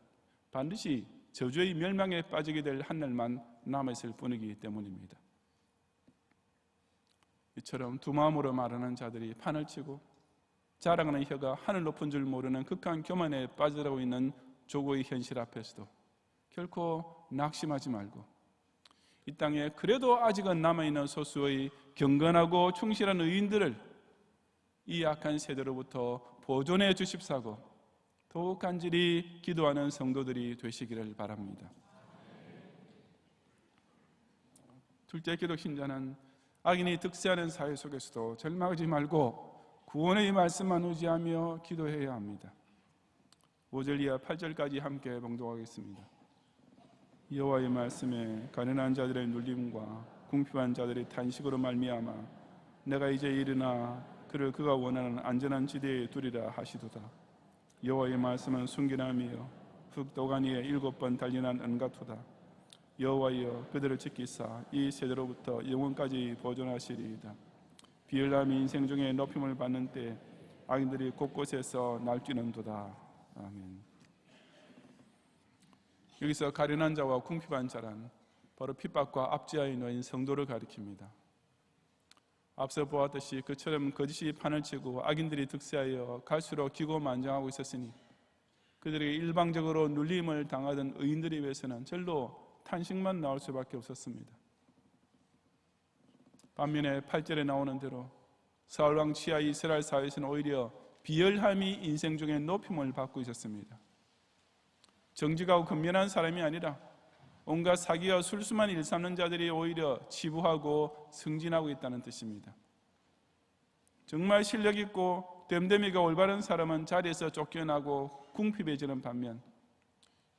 반드시 저주의 멸망에 빠지게 될 한날만 남아있을 뿐이기 때문입니다. 이처럼 두 마음으로 말하는 자들이 판을 치고 자랑하는 혀가 하늘 높은 줄 모르는 극한 교만에 빠져들고 있는 조국의 현실 앞에서도 결코 낙심하지 말고, 이 땅에 그래도 아직은 남아있는 소수의 경건하고 충실한 의인들을 이 악한 세대로부터 보존해 주십사고 더욱 간절히 기도하는 성도들이 되시기를 바랍니다. 둘째, 기독 신자는 악인이 득세하는 사회 속에서도 절망하지 말고 구원의 말씀만 의지하며 기도해야 합니다. 5절 이하 8절까지 함께 봉독하겠습니다. 여호와의 말씀에 가난한 자들의 눌림과 궁핍한 자들의 탄식으로 말미암아 내가 이제 일어나 그를 그가 원하는 안전한 지대에 두리라 하시도다. 여호와의 말씀은 순결함이요 흙도가니에 7번 단련한 은같도다. 여호와여 그들을 지키사 이 세대로부터 영원까지 보존하시리이다. 비열함이 인생 중에 높임을 받는 때 악인들이 곳곳에서 날뛰는도다. 아멘. 여기서 가련한 자와 궁핍한 자란 바로 핍박과 압제하에 놓인 성도를 가리킵니다. 앞서 보았듯이 그처럼 거짓이 판을 치고 악인들이 득세하여 갈수록 기고만장하고 있었으니 그들에게 일방적으로 눌림을 당하던 의인들에 비해서는 절로 탄식만 나올 수밖에 없었습니다. 반면에 8절에 나오는 대로 사울왕 치하 이스라엘 사회에서는 오히려 비열함이 인생 중에 높임을 받고 있었습니다. 정직하고 근면한 사람이 아니라 온갖 사기와 술수만 일삼는 자들이 오히려 치부하고 승진하고 있다는 뜻입니다. 정말 실력 있고 됨됨이가 올바른 사람은 자리에서 쫓겨나고 궁핍해지는 반면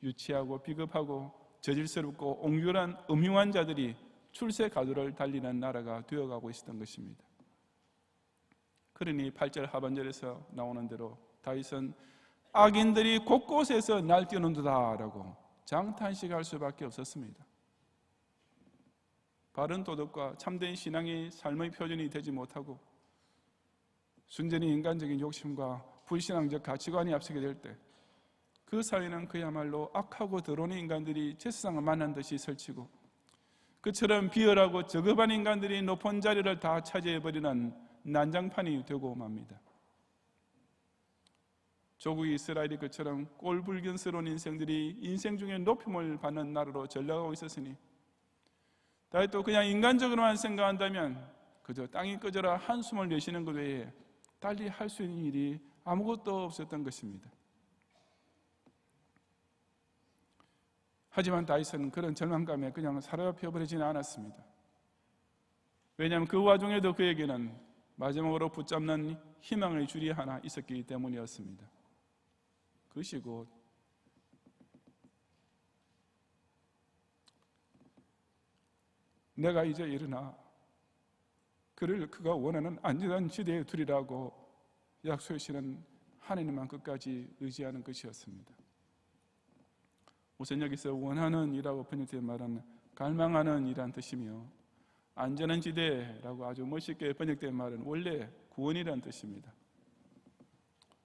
유치하고 비겁하고 저질스럽고 옹졸한 음흉한 자들이 출세 가도를 달리는 나라가 되어가고 있었던 것입니다. 그러니 8절 하반절에서 나오는 대로 다윗은 악인들이 곳곳에서 날뛰는도다 라고 장탄식할 수밖에 없었습니다. 바른 도덕과 참된 신앙이 삶의 표준이 되지 못하고 순전히 인간적인 욕심과 불신앙적 가치관이 앞서게 될 때 그 사회는 그야말로 악하고 더러운 인간들이 제사장을 만난 듯이 설치고 그처럼 비열하고 저급한 인간들이 높은 자리를 다 차지해버리는 난장판이 되고 맙니다. 조국 이스라엘이 그처럼 꼴불견스러운 인생들이 인생 중에 높임을 받는 나라로 전락하고 있었으니 다시 또 그냥 인간적으로만 생각한다면 그저 땅이 꺼져라 한숨을 내쉬는 것 외에 달리 할 수 있는 일이 아무것도 없었던 것입니다. 하지만 다윗은 그런 절망감에 그냥 사로잡혀 버리지는 않았습니다. 왜냐하면 그 와중에도 그에게는 마지막으로 붙잡는 희망의 줄이 하나 있었기 때문이었습니다. 그것이 곧 내가 이제 일어나 그를 그가 원하는 안전한 지대에 두리라고 약속하시는 하나님만 끝까지 의지하는 것이었습니다. 우선 여기서 원하는 이라고 번역된 말은 갈망하는 이란 뜻이며 안전한 지대라고 아주 멋있게 번역된 말은 원래 구원이란 뜻입니다.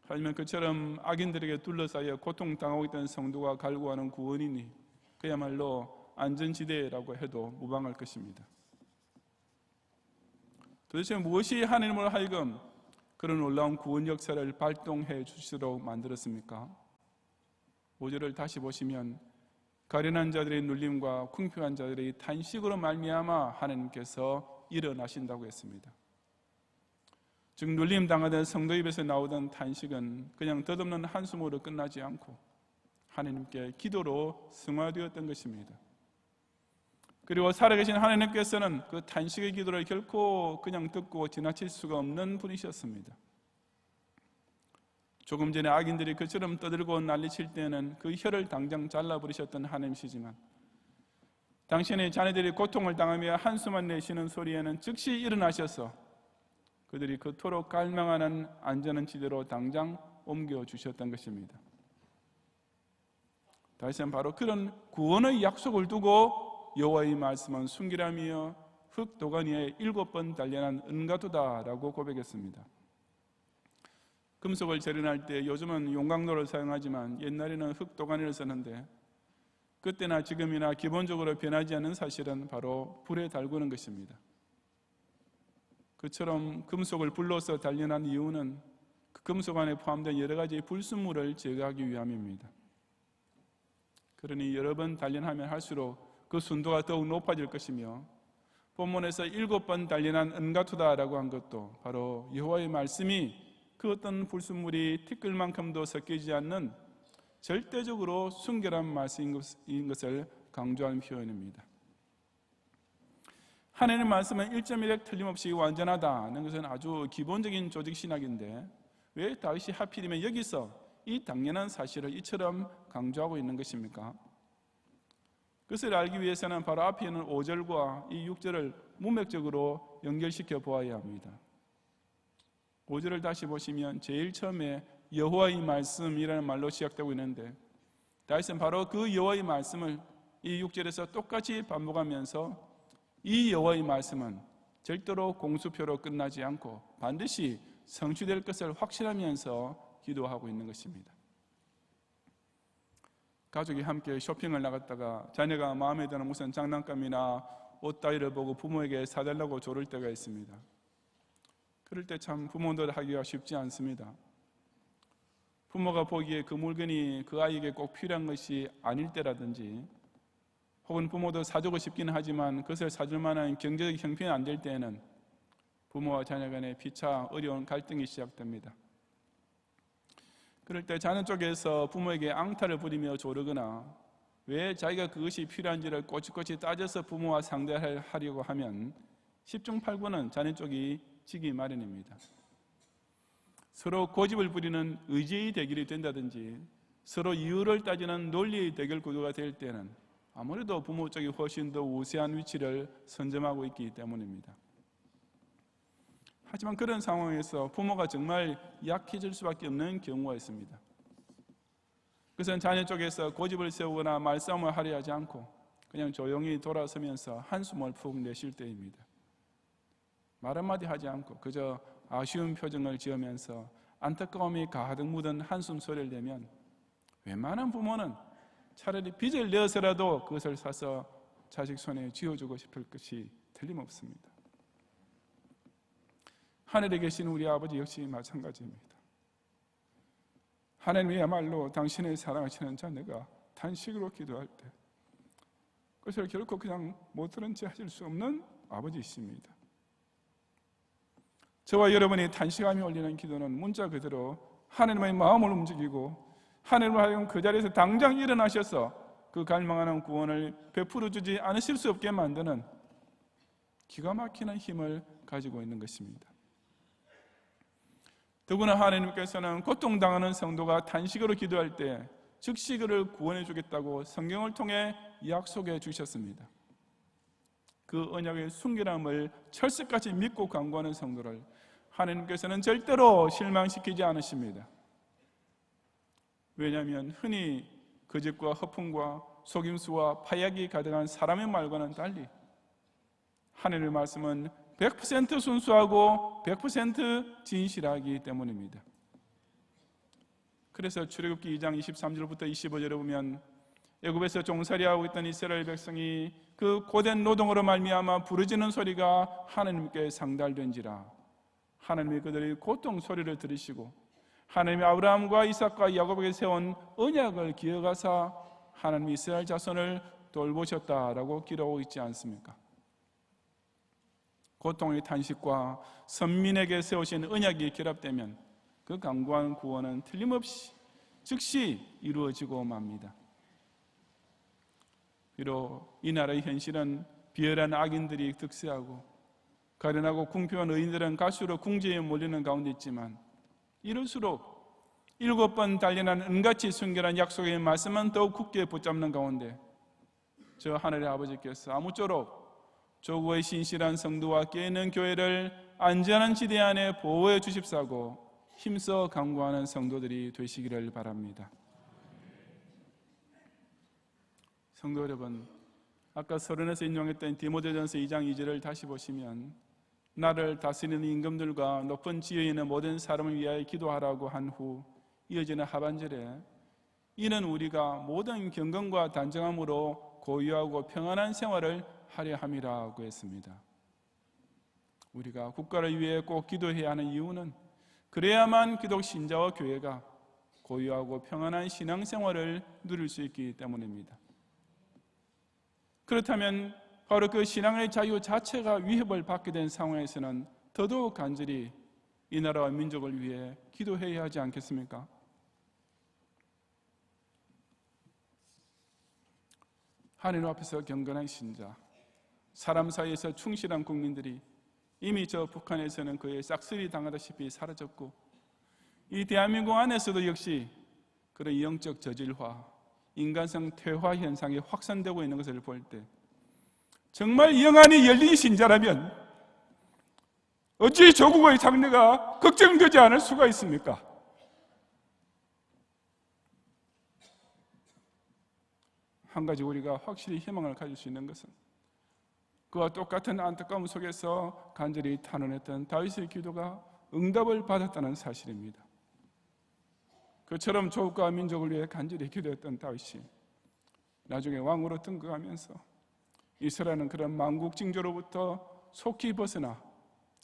하지만 그처럼 악인들에게 둘러싸여 고통당하고 있던 성도가 갈구하는 구원이니 그야말로 안전지대라고 해도 무방할 것입니다. 도대체 무엇이 하나님으로 하여금 그런 놀라운 구원 역사를 발동해 주시도록 만들었습니까? 5절을 다시 보시면 가련한 자들의 눌림과 궁핍한 자들의 탄식으로 말미암아 하나님께서 일어나신다고 했습니다. 즉 눌림 당하던 성도 입에서 나오던 탄식은 그냥 덧없는 한숨으로 끝나지 않고 하나님께 기도로 승화되었던 것입니다. 그리고 살아계신 하나님께서는 그 탄식의 기도를 결코 그냥 듣고 지나칠 수가 없는 분이셨습니다. 조금 전에 악인들이 그처럼 떠들고 난리칠 때는 그 혀를 당장 잘라버리셨던 하나님이시지만 당신의 자녀들이 고통을 당하며 한숨만 내쉬는 소리에는 즉시 일어나셔서 그들이 그토록 갈망하는 안전한 지대로 당장 옮겨주셨던 것입니다. 다윗은 바로 그런 구원의 약속을 두고 여호와의 말씀은 순결함이여 흙도가니에 7번 단련한 은가도다라고 고백했습니다. 금속을 재련할 때 요즘은 용광로를 사용하지만 옛날에는 흙도가니를 썼는데 그때나 지금이나 기본적으로 변하지 않는 사실은 바로 불에 달구는 것입니다. 그처럼 금속을 불로서 단련한 이유는 그 금속 안에 포함된 여러 가지 불순물을 제거하기 위함입니다. 그러니 여러 번 단련하면 할수록 그 순도가 더욱 높아질 것이며 본문에서 7번 단련한 은가투다라고 한 것도 바로 여호와의 말씀이 그 어떤 불순물이 티끌만큼도 섞이지 않는 절대적으로 순결한 말씀인 것을 강조한 표현입니다. 하나님의 말씀은 1.1획 틀림없이 완전하다는 것은 아주 기본적인 조직신학인데 왜 다윗이 하필이면 여기서 이 당연한 사실을 이처럼 강조하고 있는 것입니까? 그것을 알기 위해서는 바로 앞에 있는 5절과 이 6절을 문맥적으로 연결시켜 보아야 합니다. 5절을 다시 보시면 제일 처음에 여호와의 말씀이라는 말로 시작되고 있는데 다윗은 바로 그 여호와의 말씀을 이 6절에서 똑같이 반복하면서 이 여호와의 말씀은 절대로 공수표로 끝나지 않고 반드시 성취될 것을 확신하면서 기도하고 있는 것입니다. 가족이 함께 쇼핑을 나갔다가 자녀가 마음에 드는 무슨 장난감이나 옷 따위를 보고 부모에게 사달라고 조를 때가 있습니다. 그럴 때 참 부모들 하기가 쉽지 않습니다. 부모가 보기에 그 물건이 그 아이에게 꼭 필요한 것이 아닐 때라든지 혹은 부모도 사주고 싶기는 하지만 그것을 사줄 만한 경제적 형편이 안 될 때에는 부모와 자녀 간의 피차 어려운 갈등이 시작됩니다. 그럴 때 자녀 쪽에서 부모에게 앙탈을 부리며 조르거나 왜 자기가 그것이 필요한지를 꼬치꼬치 따져서 부모와 상대하려고 하면 10중 8구는 자녀 쪽이 지기 마련입니다. 서로 고집을 부리는 의지의 대결이 된다든지 서로 이유를 따지는 논리의 대결 구도가 될 때는 아무래도 부모 쪽이 훨씬 더 우세한 위치를 선점하고 있기 때문입니다. 하지만 그런 상황에서 부모가 정말 약해질 수밖에 없는 경우가 있습니다. 그것은 자녀 쪽에서 고집을 세우거나 말싸움을 하려 하지 않고 그냥 조용히 돌아서면서 한숨을 푹 내쉴 때입니다. 말 한마디 하지 않고 그저 아쉬운 표정을 지으면서 안타까움이 가득 묻은 한숨 소리를 내면 웬만한 부모는 차라리 빚을 내어서라도 그것을 사서 자식 손에 쥐어주고 싶을 것이 틀림없습니다. 하늘에 계신 우리 아버지 역시 마찬가지입니다. 하나님이야말로 당신의 사랑하시는 자녀가 단식으로 기도할 때 그것을 결코 그냥 못 들은 채 하실 수 없는 아버지이십니다. 저와 여러분이 단식하며 올리는 기도는 문자 그대로 하나님의 마음을 움직이고 하나님을 하여금 그 자리에서 당장 일어나셔서 그 갈망하는 구원을 베풀어 주지 않으실 수 없게 만드는 기가 막히는 힘을 가지고 있는 것입니다. 더구나 하나님께서는 고통당하는 성도가 단식으로 기도할 때 즉시 그를 구원해 주겠다고 성경을 통해 약속해 주셨습니다. 그 언약의 순결함을 철석같이 믿고 간구하는 성도를 하나님께서는 절대로 실망시키지 않으십니다. 왜냐하면 흔히 거짓과 허풍과 속임수와 파약이 가득한 사람의 말과는 달리 하나님의 말씀은 100% 순수하고 100% 진실하기 때문입니다. 그래서 출애굽기 2장 23절부터 25절에 보면 애굽에서 종살이하고 있던 이스라엘 백성이 그 고된 노동으로 말미암아 부르짖는 소리가 하나님께 상달된지라 하나님이 그들의 고통 소리를 들으시고 하나님이 아브라함과 이삭과 야곱에게 세운 언약을 기억하사 하나님이 이스라엘 자손을 돌보셨다라고 기록하고 있지 않습니까? 고통의 탄식과 선민에게 세우신 언약이 결합되면 그 강구한 구원은 틀림없이 즉시 이루어지고 맙니다. 비록 이 나라의 현실은 비열한 악인들이 득세하고 가련하고 궁핍한 의인들은 갈수록 궁지에 몰리는 가운데 있지만 이럴수록 7번 단련한 은같이 순결한 약속의 말씀은 더욱 굳게 붙잡는 가운데 저 하늘의 아버지께서 아무쪼록 조국의 신실한 성도와 깨어있는 교회를 안전한 지대 안에 보호해 주십사고 힘써 강구하는 성도들이 되시기를 바랍니다. 성도 여러분, 아까 서론에서 인용했던 디모데전서 2장 2절을 다시 보시면 나를 다스리는 임금들과 높은 지위에 있는 모든 사람을 위하여 기도하라고 한 후 이어지는 하반절에 이는 우리가 모든 경건과 단정함으로 고유하고 평안한 생활을 하려 함이라고 했습니다. 우리가 국가를 위해 꼭 기도해야 하는 이유는 그래야만 기독 신자와 교회가 고유하고 평안한 신앙생활을 누릴 수 있기 때문입니다. 그렇다면 바로 그 신앙의 자유 자체가 위협을 받게 된 상황에서는 더더욱 간절히 이 나라와 민족을 위해 기도해야 하지 않겠습니까? 하나님 앞에서 경건한 신자, 사람 사이에서 충실한 국민들이 이미 저 북한에서는 그의 싹쓸이 당하다시피 사라졌고 이 대한민국 안에서도 역시 그런 영적 저질화, 인간성 퇴화 현상이 확산되고 있는 것을 볼 때 정말 영안이 열린 신자라면 어찌 조국의 장래가 걱정되지 않을 수가 있습니까? 한 가지 우리가 확실히 희망을 가질 수 있는 것은 그와 똑같은 안타까움 속에서 간절히 탄원했던 다윗의 기도가 응답을 받았다는 사실입니다. 그처럼 조국과 민족을 위해 간절히 기도했던 다윗이 나중에 왕으로 등극하면서 이스라엘은 그런 만국 징조로부터 속히 벗어나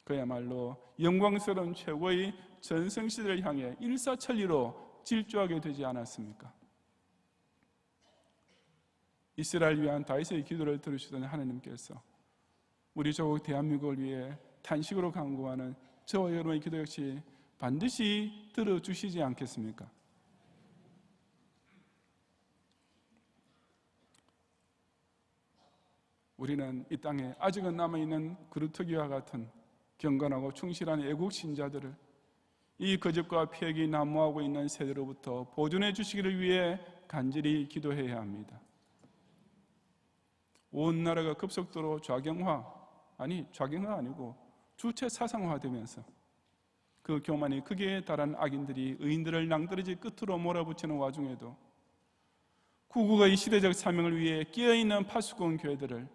그야말로 영광스러운 최고의 전성시대를 향해 일사천리로 질주하게 되지 않았습니까? 이스라엘을 위한 다윗의 기도를 들으시던 하나님께서 우리 조국 대한민국을 위해 탄식으로 간구하는 저와 여러분의 기도 역시 반드시 들어주시지 않겠습니까? 우리는 이 땅에 아직은 남아있는 그루터기와 같은 경건하고 충실한 애국 신자들을 이 거짓과 폐역이 난무하고 있는 세대로부터 보존해 주시기를 위해 간절히 기도해야 합니다. 온 나라가 급속도로 좌경화 아니고 주체 사상화되면서 그 교만이 극에 달한 악인들이 의인들을 낭떠러지 끝으로 몰아붙이는 와중에도 구국의 시대적 사명을 위해 끼어있는 파수꾼 교회들을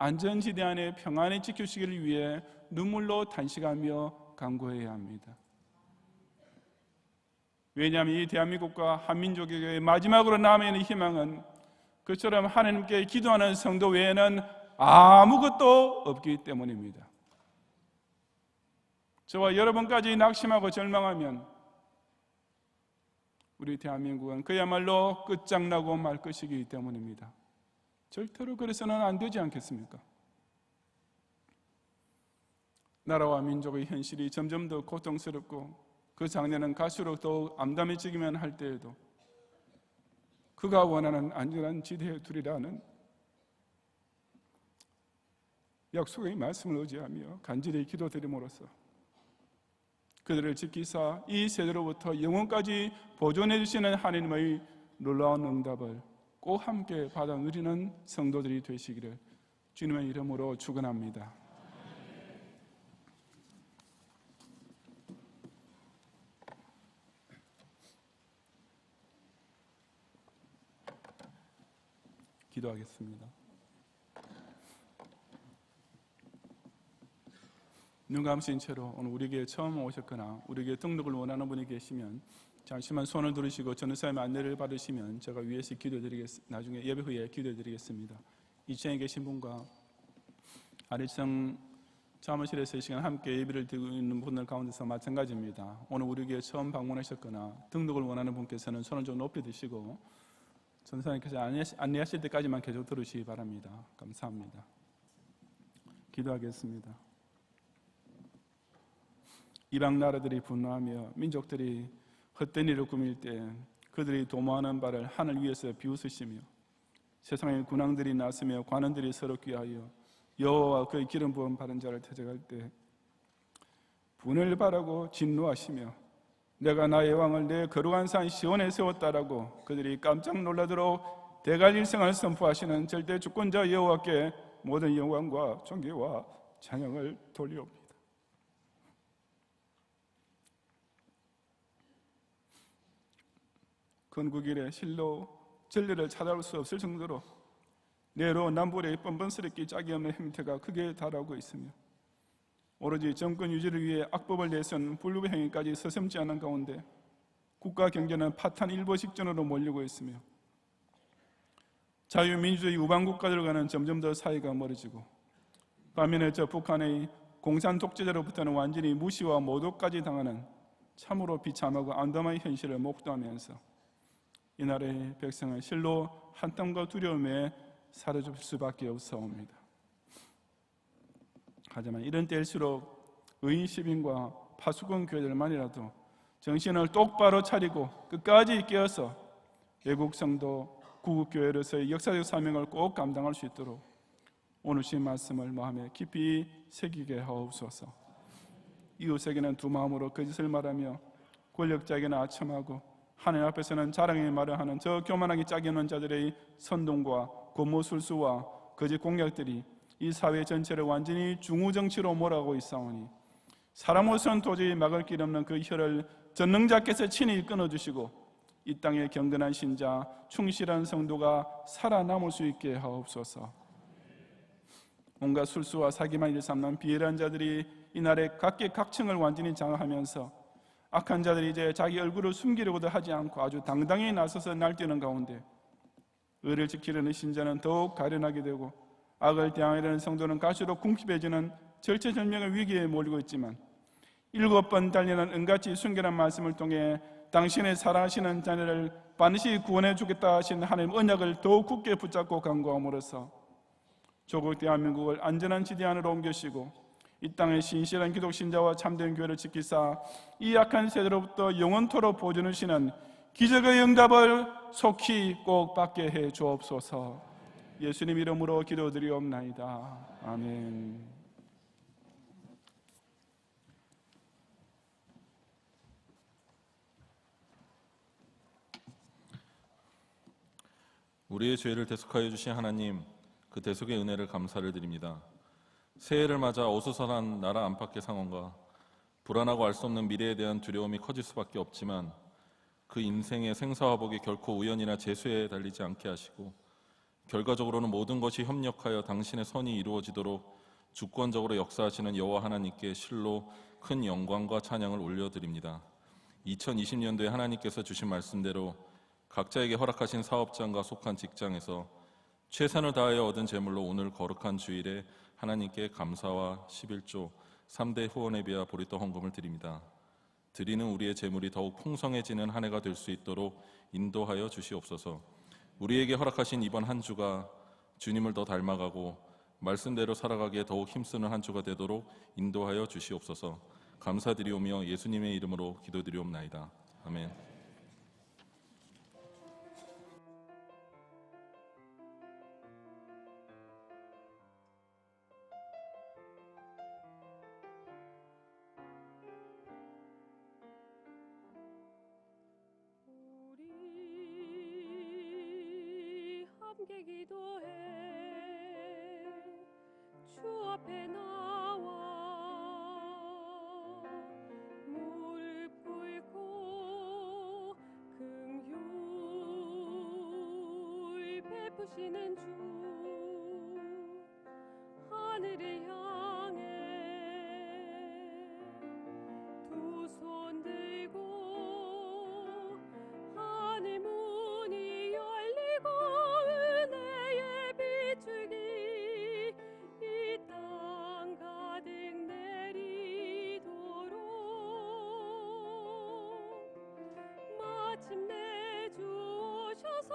안전지대 안에 평안히 지켜주시기를 위해 눈물로 탄식하며 간구해야 합니다. 왜냐하면 이 대한민국과 한민족에게 마지막으로 남아있는 희망은 그처럼 하나님께 기도하는 성도 외에는 아무것도 없기 때문입니다. 저와 여러분까지 낙심하고 절망하면 우리 대한민국은 그야말로 끝장나고 말 것이기 때문입니다. 절대로 그래서는 안 되지 않겠습니까? 나라와 민족의 현실이 점점 더 고통스럽고 그 장래는 갈수록 더욱 암담해지기만 할 때에도 그가 원하는 안전한 지대에 두리라는 약속의 말씀을 의지하며 간절히 기도드림으로써 그들을 지키사 이 세대로부터 영원까지 보존해 주시는 하나님의 놀라운 응답을 꼭 함께 받아 누리는 성도들이 되시기를 주님의 이름으로 축원합니다. 기도하겠습니다. 눈 감으신 채로 오늘 우리에게 처음 오셨거나 우리에게 등록을 원하는 분이 계시면 잠시만 손을 들으시고 전도사님의 안내를 받으시면 제가 위에서 나중에 예배 후에 기도드리겠습니다. 2층에 계신 분과 아래층 사무실에서 이 시간 함께 예배를 드리고 있는 분들 가운데서 마찬가지입니다. 오늘 우리에게 처음 방문하셨거나 등록을 원하는 분께서는 손을 좀 높이 드시고 전도사님께서 안내하실 때까지만 계속 들으시기 바랍니다. 감사합니다. 기도하겠습니다. 이방 나라들이 분노하며 민족들이 헛된 일을 꾸밀 때 그들이 도모하는 바를 하늘 위에서 비웃으시며 세상의 군왕들이 나서며 관원들이 서로 꾀하여 여호와와 그의 기름 부은 바른 자를 대적할 때 분을 바라고 진노하시며 내가 나의 왕을 내 거룩한 산 시온에 세웠다라고 그들이 깜짝 놀라도록 대갈일성을 선포하시는 절대 주권자 여호와께 모든 영광과 존귀와 찬양을 돌리옵니다. 건국일에 실로 진리를 찾아올 수 없을 정도로 내로 남불의 뻔뻔스럽게 짝이 없는 행태가 크게 달하고 있으며 오로지 정권 유지를 위해 악법을 내세운 불법행위까지 서슴지 않은 가운데 국가 경제는 파탄 일보식전으로 몰리고 있으며 자유민주주의 우방국가들과는 점점 더 사이가 멀어지고 반면에 저 북한의 공산 독재자로부터는 완전히 무시와 모독까지 당하는 참으로 비참하고 암담한 현실을 목도하면서 이 나라의 백성은 실로 한땀과 두려움에 사로잡힐 수밖에 없사옵니다. 하지만 이런 때일수록 의인 시민과 파수꾼 교회들만이라도 정신을 똑바로 차리고 끝까지 깨어서 외국 성도 구국교회로서의 역사적 사명을 꼭 감당할 수 있도록 오늘 주신 말씀을 마음에 깊이 새기게 하옵소서. 이웃에게는 두 마음으로 거짓을 말하며 권력자에게는 아첨하고 하나님 앞에서는 자랑의 말을 하는 저 교만하게 짝이 없는 자들의 선동과 고무술수와 거짓 공약들이 이 사회 전체를 완전히 중우정치로 몰아가고 있사오니 사람으로서는 도저히 막을 길 없는 그 혀를 전능자께서 친히 끊어주시고 이 땅에 경건한 신자, 충실한 성도가 살아남을 수 있게 하옵소서. 온갖 술수와 사기만 일삼는 비열한 자들이 이날에 각계각층을 완전히 장악하면서 악한 자들이 이제 자기 얼굴을 숨기려고도 하지 않고 아주 당당히 나서서 날뛰는 가운데 의를 지키려는 신자는 더욱 가련하게 되고 악을 대항하려는 성도는 갈수록 궁핍해지는 절체절명의 위기에 몰리고 있지만 7번 달리는 은같이 순결한 말씀을 통해 당신의 사랑하시는 자녀를 반드시 구원해 주겠다 하신 하나님 언약을 더욱 굳게 붙잡고 간구함으로써 조국 대한민국을 안전한 지대 안으로 옮겨시고 이 땅의 신실한 기독 신자와 참된 교회를 지키사 이 악한 세대로부터 영원토록 보존하시는 기적의 응답을 속히 꼭 받게 해 주옵소서. 예수님 이름으로 기도드리옵나이다. 아멘. 우리의 죄를 대속하여 주신 하나님, 그 대속의 은혜를 감사를 드립니다. 새해를 맞아 어수선한 나라 안팎의 상황과 불안하고 알 수 없는 미래에 대한 두려움이 커질 수밖에 없지만 그 인생의 생사화복이 결코 우연이나 재수에 달리지 않게 하시고 결과적으로는 모든 것이 협력하여 당신의 선이 이루어지도록 주권적으로 역사하시는 여호와 하나님께 실로 큰 영광과 찬양을 올려드립니다. 2020년도에 하나님께서 주신 말씀대로 각자에게 허락하신 사업장과 속한 직장에서 최선을 다하여 얻은 재물로 오늘 거룩한 주일에 하나님께 감사와 11조 3대 후원에 비하 보리떡 헌금을 드립니다. 드리는 우리의 재물이 더욱 풍성해지는 한 해가 될 수 있도록 인도하여 주시옵소서. 우리에게 허락하신 이번 한 주가 주님을 더 닮아가고 말씀대로 살아가기에 더욱 힘쓰는 한 주가 되도록 인도하여 주시옵소서. 감사드리오며 예수님의 이름으로 기도드리옵나이다. 아멘. 우리 함께 기도해 주 앞에 나와 무릎 꿇고 긍휼 베푸시는 주 하늘을 향해 두 손 들고 하늘 문이 열리고 은혜의 비추기 이 땅 가득 내리도록 마침내 주 오셔서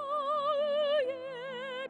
의의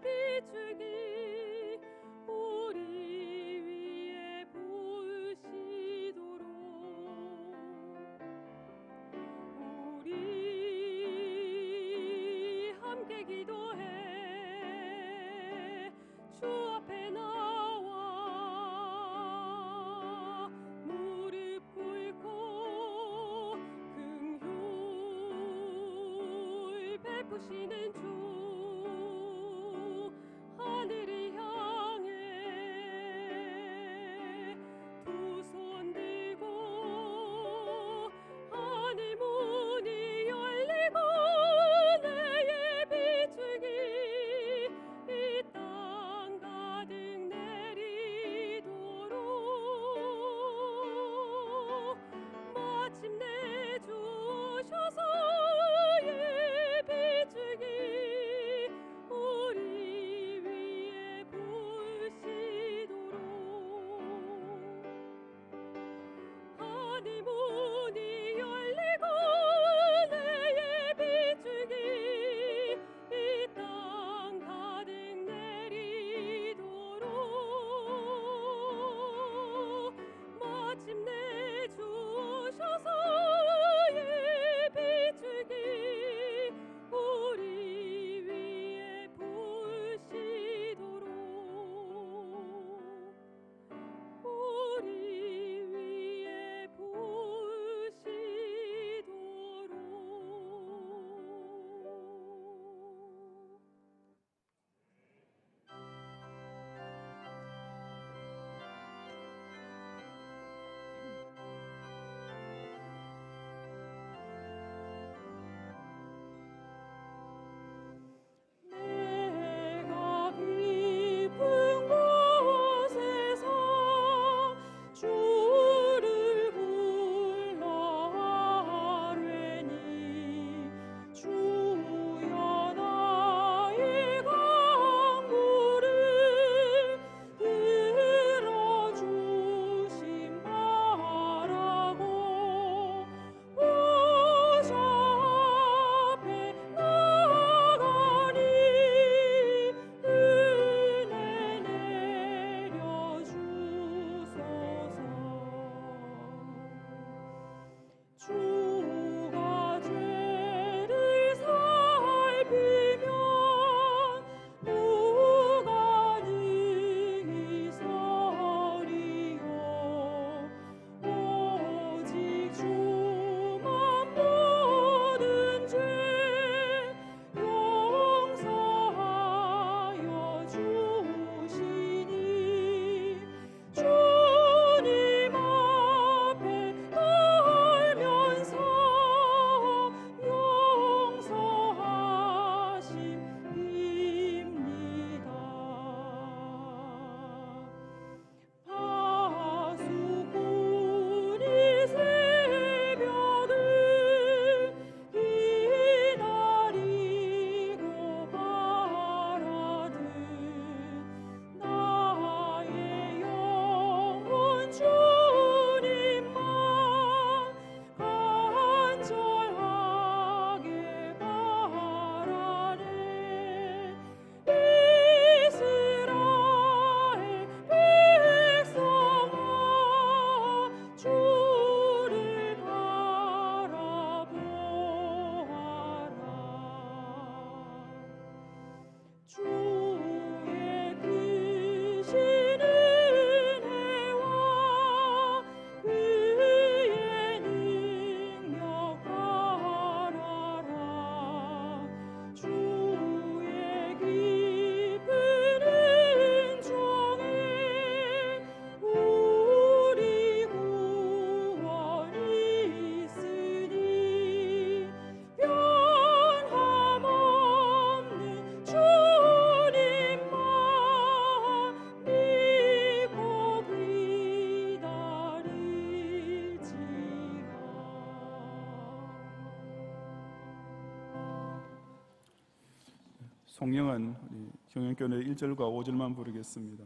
송영은 우리 경영교회 1절과 5절만 부르겠습니다.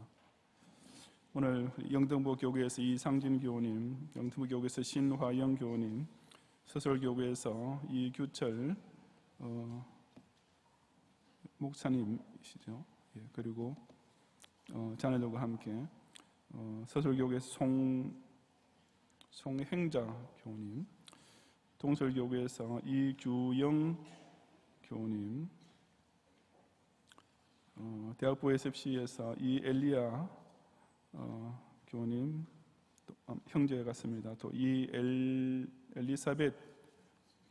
오늘 영등포 교구에서 이상진 교우님, 영등포 교구에서 신화영 교우님, 서솔교구에서 이규철 목사님이시죠. 예, 그리고 자녀들과 함께 서솔교구에서 송행자 교우님, 동설교구에서 이규영 교우님, 대학부 SFC에서 이엘리아 교우님, 형제 같습니다. 또 엘리사벳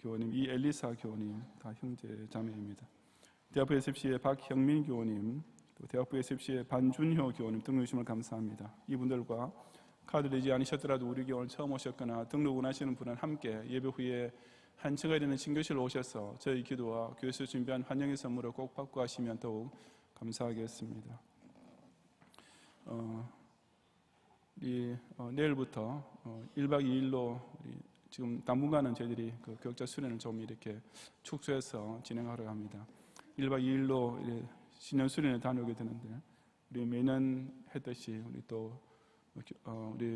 교우님, 이엘리사 교우님 다 형제 자매입니다. 대학부 SFC의 박형민 교우님, 또 대학부 SFC의 반준효 교우님 등록 주심을 감사합니다. 이분들과 카드 되지 않으셨더라도 우리 교회 처음 오셨거나 등록 원하시는 분은 함께 예배 후에 한층가 되는 신교실로 오셔서 저희 기도와 교회에서 준비한 환영의 선물을 꼭 받고 가시면 더욱 감사하겠습니다. 내일부터 1박 2일로 지금 당분간은 저희들이 그 교역자 수련을 좀 이렇게 축소해서 진행하려 합니다. 1박 2일로 신년 수련에 다녀오게 되는데 우리 매년 했듯이 우리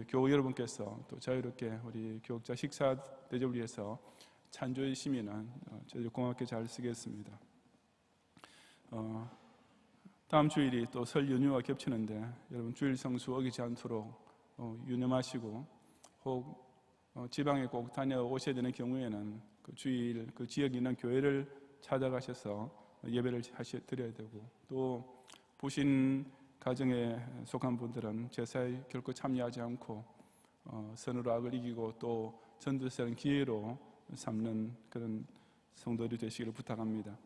교우 여러분께서 또 자유롭게 우리 교역자 식사 대접을 위해서 찬조해 주시면 저희들 고맙게 잘 쓰겠습니다. 다음 주일이 또 설 연휴와 겹치는데 여러분 주일 성수 어기지 않도록 유념하시고 혹 지방에 꼭 다녀오셔야 되는 경우에는 그 주일 그 지역에 있는 교회를 찾아가셔서 예배를 드려야 되고, 또 부신 가정에 속한 분들은 제사에 결코 참여하지 않고 선으로 악을 이기고 또 전도사는 기회로 삼는 그런 성도들이 되시기를 부탁합니다.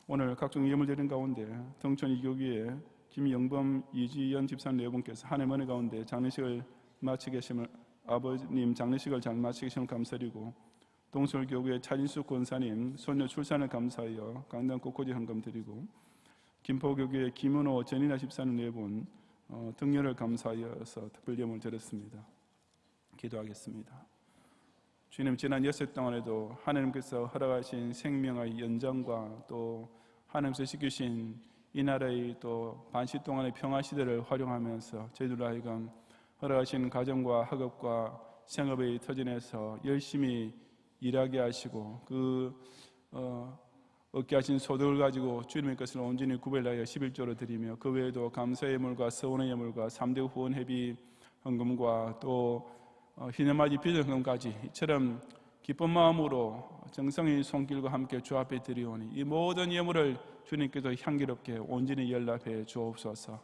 오늘 각종 예물 드린 가운데 등촌 이교기에 김영범 이지연 집사님 네 분께서 한 해만의 가운데 장례식을 마치게 하심을 아버님 장례식을 잘 마치게 하심을 감사드리고, 동설교구의 차진숙 권사님 소녀 출산을 감사하여 강당 곳곳에 헌금 드리고, 김포교구의 김은호 전인아 집사님 네 분 등려를 감사하여서 특별 예물을 드렸습니다. 기도하겠습니다. 주님, 지난 여섯 동안에도 하나님께서 허락하신 생명의 연장과 또 하나님께서 지키신 이 나라의 또 반시 동안의 평화 시대를 활용하면서 저희들 하여금 허락하신 가정과 학업과 생업의 터전에서 열심히 일하게 하시고 얻게 하신 소득을 가지고 주님의 것을 온전히 구별하여 11조로 드리며, 그 외에도 감사의 예물과 서원의 예물과 3대 후원 회비 헌금과 또 희년맞이 비전헌금까지 이처럼 기쁜 마음으로 정성의 손길과 함께 주 앞에 드리오니 이 모든 예물을 주님께서 향기롭게 온전히 연락해 주옵소서.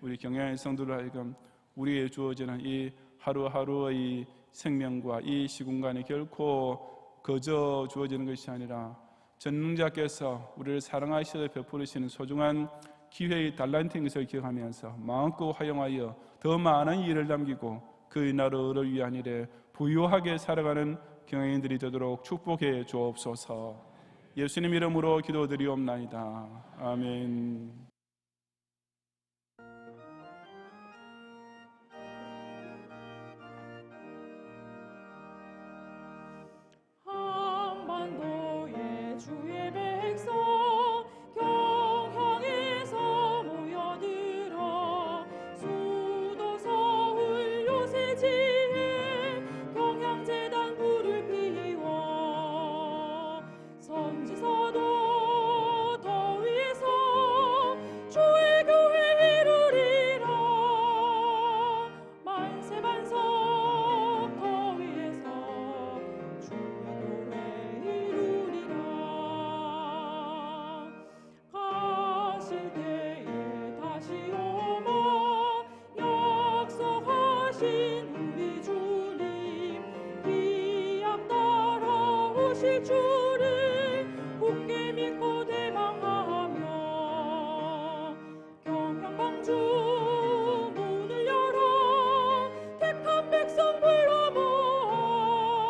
우리 경양의 성도들 하여금 우리에게 주어지는 이 하루하루의 생명과 이 시공간에 결코 거저 주어지는 것이 아니라 전능자께서 우리를 사랑하시어 베풀으시는 소중한 기회의 달란트인 것을 기억하면서 마음껏 활용하여 더 많은 일을 남기고 그 나라를 위한 일에 부유하게 살아가는 경영인들이 되도록 축복해 주옵소서. 예수님 이름으로 기도드리옵나이다. 아멘. 한반도의 주의 백성 경향에서 모여들어 수도 서울 요새지에 경향재단 불을 피워 선지서도 더위에서 주의 교회 이루리라. 만세반석 더위에서 주의 교회 이루리라. 가실 때에 다시 오마 약속하신 우리 주님 기약 따라 오실 줄을 굳게 믿고 대망하며 경향방주 문을 열어 택한 백성 불러 모아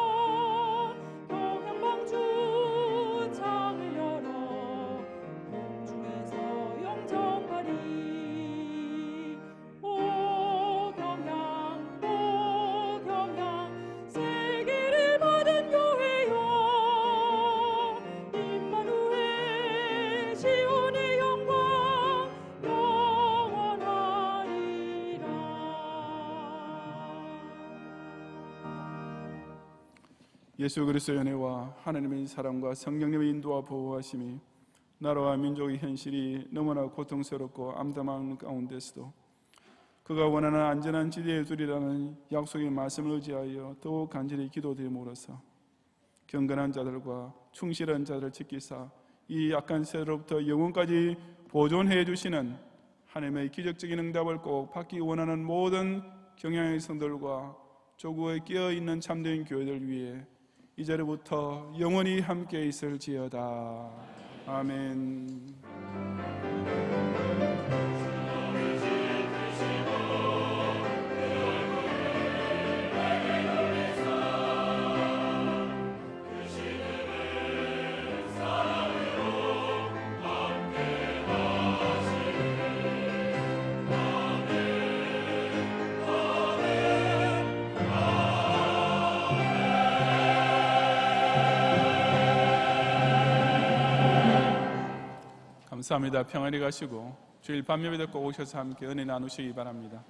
경향방주 창을 열어 공중에서 영접하리. 오 경향 세계를 받은 교회여 예수 그리스도의 은혜와 하나님의 사랑과 성령님의 인도와 보호하심이 나라와 민족의 현실이 너무나 고통스럽고 암담한 가운데서도 그가 원하는 안전한 지대에 두리라는 약속의 말씀을 의지하여 더욱 간절히 기도드림으로써 경건한 자들과 충실한 자들을 지키사 이 약한 세대로부터 영원까지 보존해 주시는 하나님의 기적적인 응답을 꼭 받기 원하는 모든 경향의 성들과 조국에 끼어있는 참된 교회들 위해 이 자리부터 영원히 함께 있을지어다. 아멘. 감사합니다. 평안히 가시고 주일 밤 예배 듣고 오셔서 함께 은혜 나누시기 바랍니다.